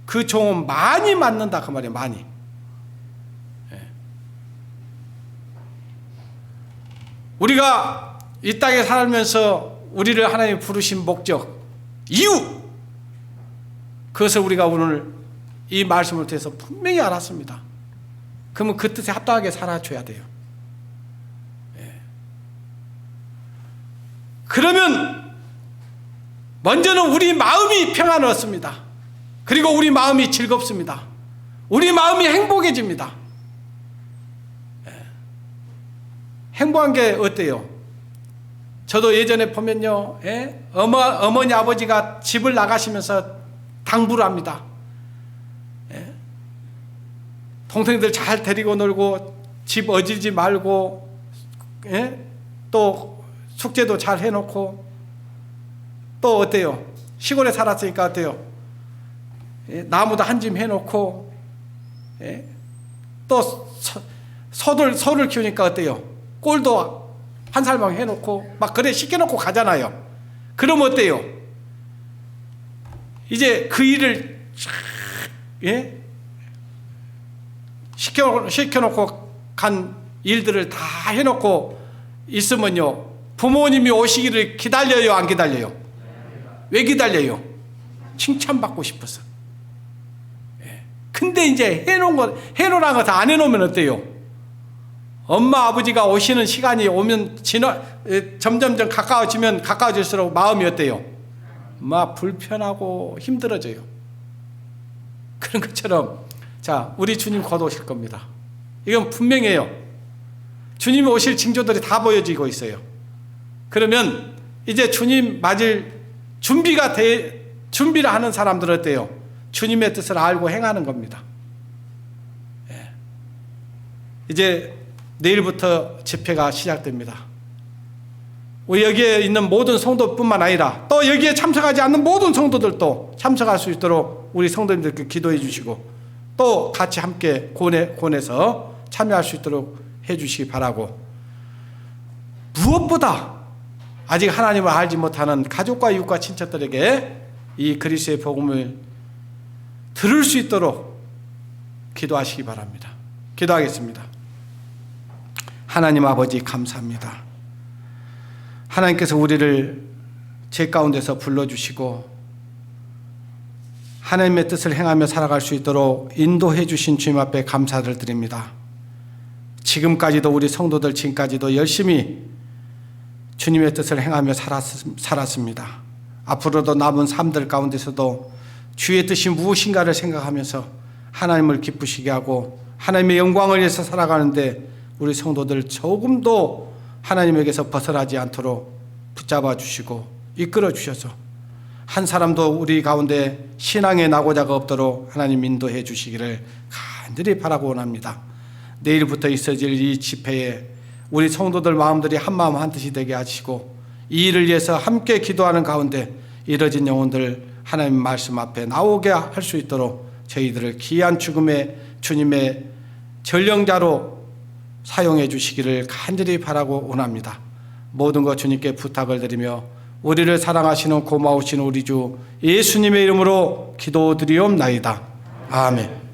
그 종은 많이 맞는다 그 말이에요. 많이. 예. 우리가 이 땅에 살면서 우리를 하나님이 부르신 목적, 이유, 그것을 우리가 오늘 이 말씀을 통해서 분명히 알았습니다. 그러면 그 뜻에 합당하게 살아줘야 돼요. 그러면 먼저는 우리 마음이 평안을 얻습니다. 그리고 우리 마음이 즐겁습니다. 우리 마음이 행복해집니다. 행복한 게 어때요? 저도 예전에 보면요, 어머니 아버지가 집을 나가시면서 당부를 합니다. 동생들 잘 데리고 놀고 집 어지르지 말고, 또 숙제도 잘 해놓고, 또 어때요? 시골에 살았으니까 어때요? 나무도 한 짐 해놓고, 또 소를 키우니까 어때요? 꼴도 한 살만 해놓고 막 그래 시켜놓고 가잖아요. 그럼 어때요? 이제 그 일을 시켜놓고 간 일들을 다 해놓고 있으면요, 부모님이 오시기를 기다려요, 안 기다려요? 왜 기다려요? 칭찬받고 싶어서. 근데 이제 해놓으라는 거 다 안 해놓으면 어때요? 엄마 아버지가 오시는 시간이 오면 점점 가까워지면 가까워질수록 마음이 어때요? 막 불편하고 힘들어져요. 그런 것처럼, 자, 우리 주님 곧 오실 겁니다. 이건 분명해요. 주님이 오실 징조들이 다 보여지고 있어요. 그러면 이제 주님 맞을 준비를 하는 사람들은 어때요? 주님의 뜻을 알고 행하는 겁니다. 이제 내일부터 집회가 시작됩니다. 우리 여기에 있는 모든 성도뿐만 아니라 또 여기에 참석하지 않는 모든 성도들도 참석할 수 있도록 우리 성도님들께 기도해 주시고, 또 같이 함께 권해서 참여할 수 있도록 해 주시기 바라고, 무엇보다 아직 하나님을 알지 못하는 가족과 이웃과 친척들에게 이 그리스도의 복음을 들을 수 있도록 기도하시기 바랍니다. 기도하겠습니다. 하나님 아버지, 감사합니다. 하나님께서 우리를 죄 가운데서 불러주시고 하나님의 뜻을 행하며 살아갈 수 있도록 인도해 주신 주님 앞에 감사를 드립니다. 지금까지도 우리 성도들 지금까지도 열심히 주님의 뜻을 행하며 살았습니다. 앞으로도 남은 삶들 가운데서도 주의 뜻이 무엇인가를 생각하면서 하나님을 기쁘시게 하고 하나님의 영광을 위해서 살아가는데 우리 성도들 조금도 하나님에게서 벗어나지 않도록 붙잡아 주시고 이끌어 주셔서 한 사람도 우리 가운데 신앙의 낙오자가 없도록 하나님 인도해 주시기를 간절히 바라고 원합니다. 내일부터 있어질 이 집회에 우리 성도들 마음들이 한마음 한뜻이 되게 하시고 이 일을 위해서 함께 기도하는 가운데 이뤄진 영혼들 하나님 말씀 앞에 나오게 할 수 있도록 저희들을 귀한 죽음의 주님의 전령자로 사용해 주시기를 간절히 바라고 원합니다. 모든 것 주님께 부탁을 드리며 우리를 사랑하시는 고마우신 우리 주 예수님의 이름으로 기도드리옵나이다. 아멘.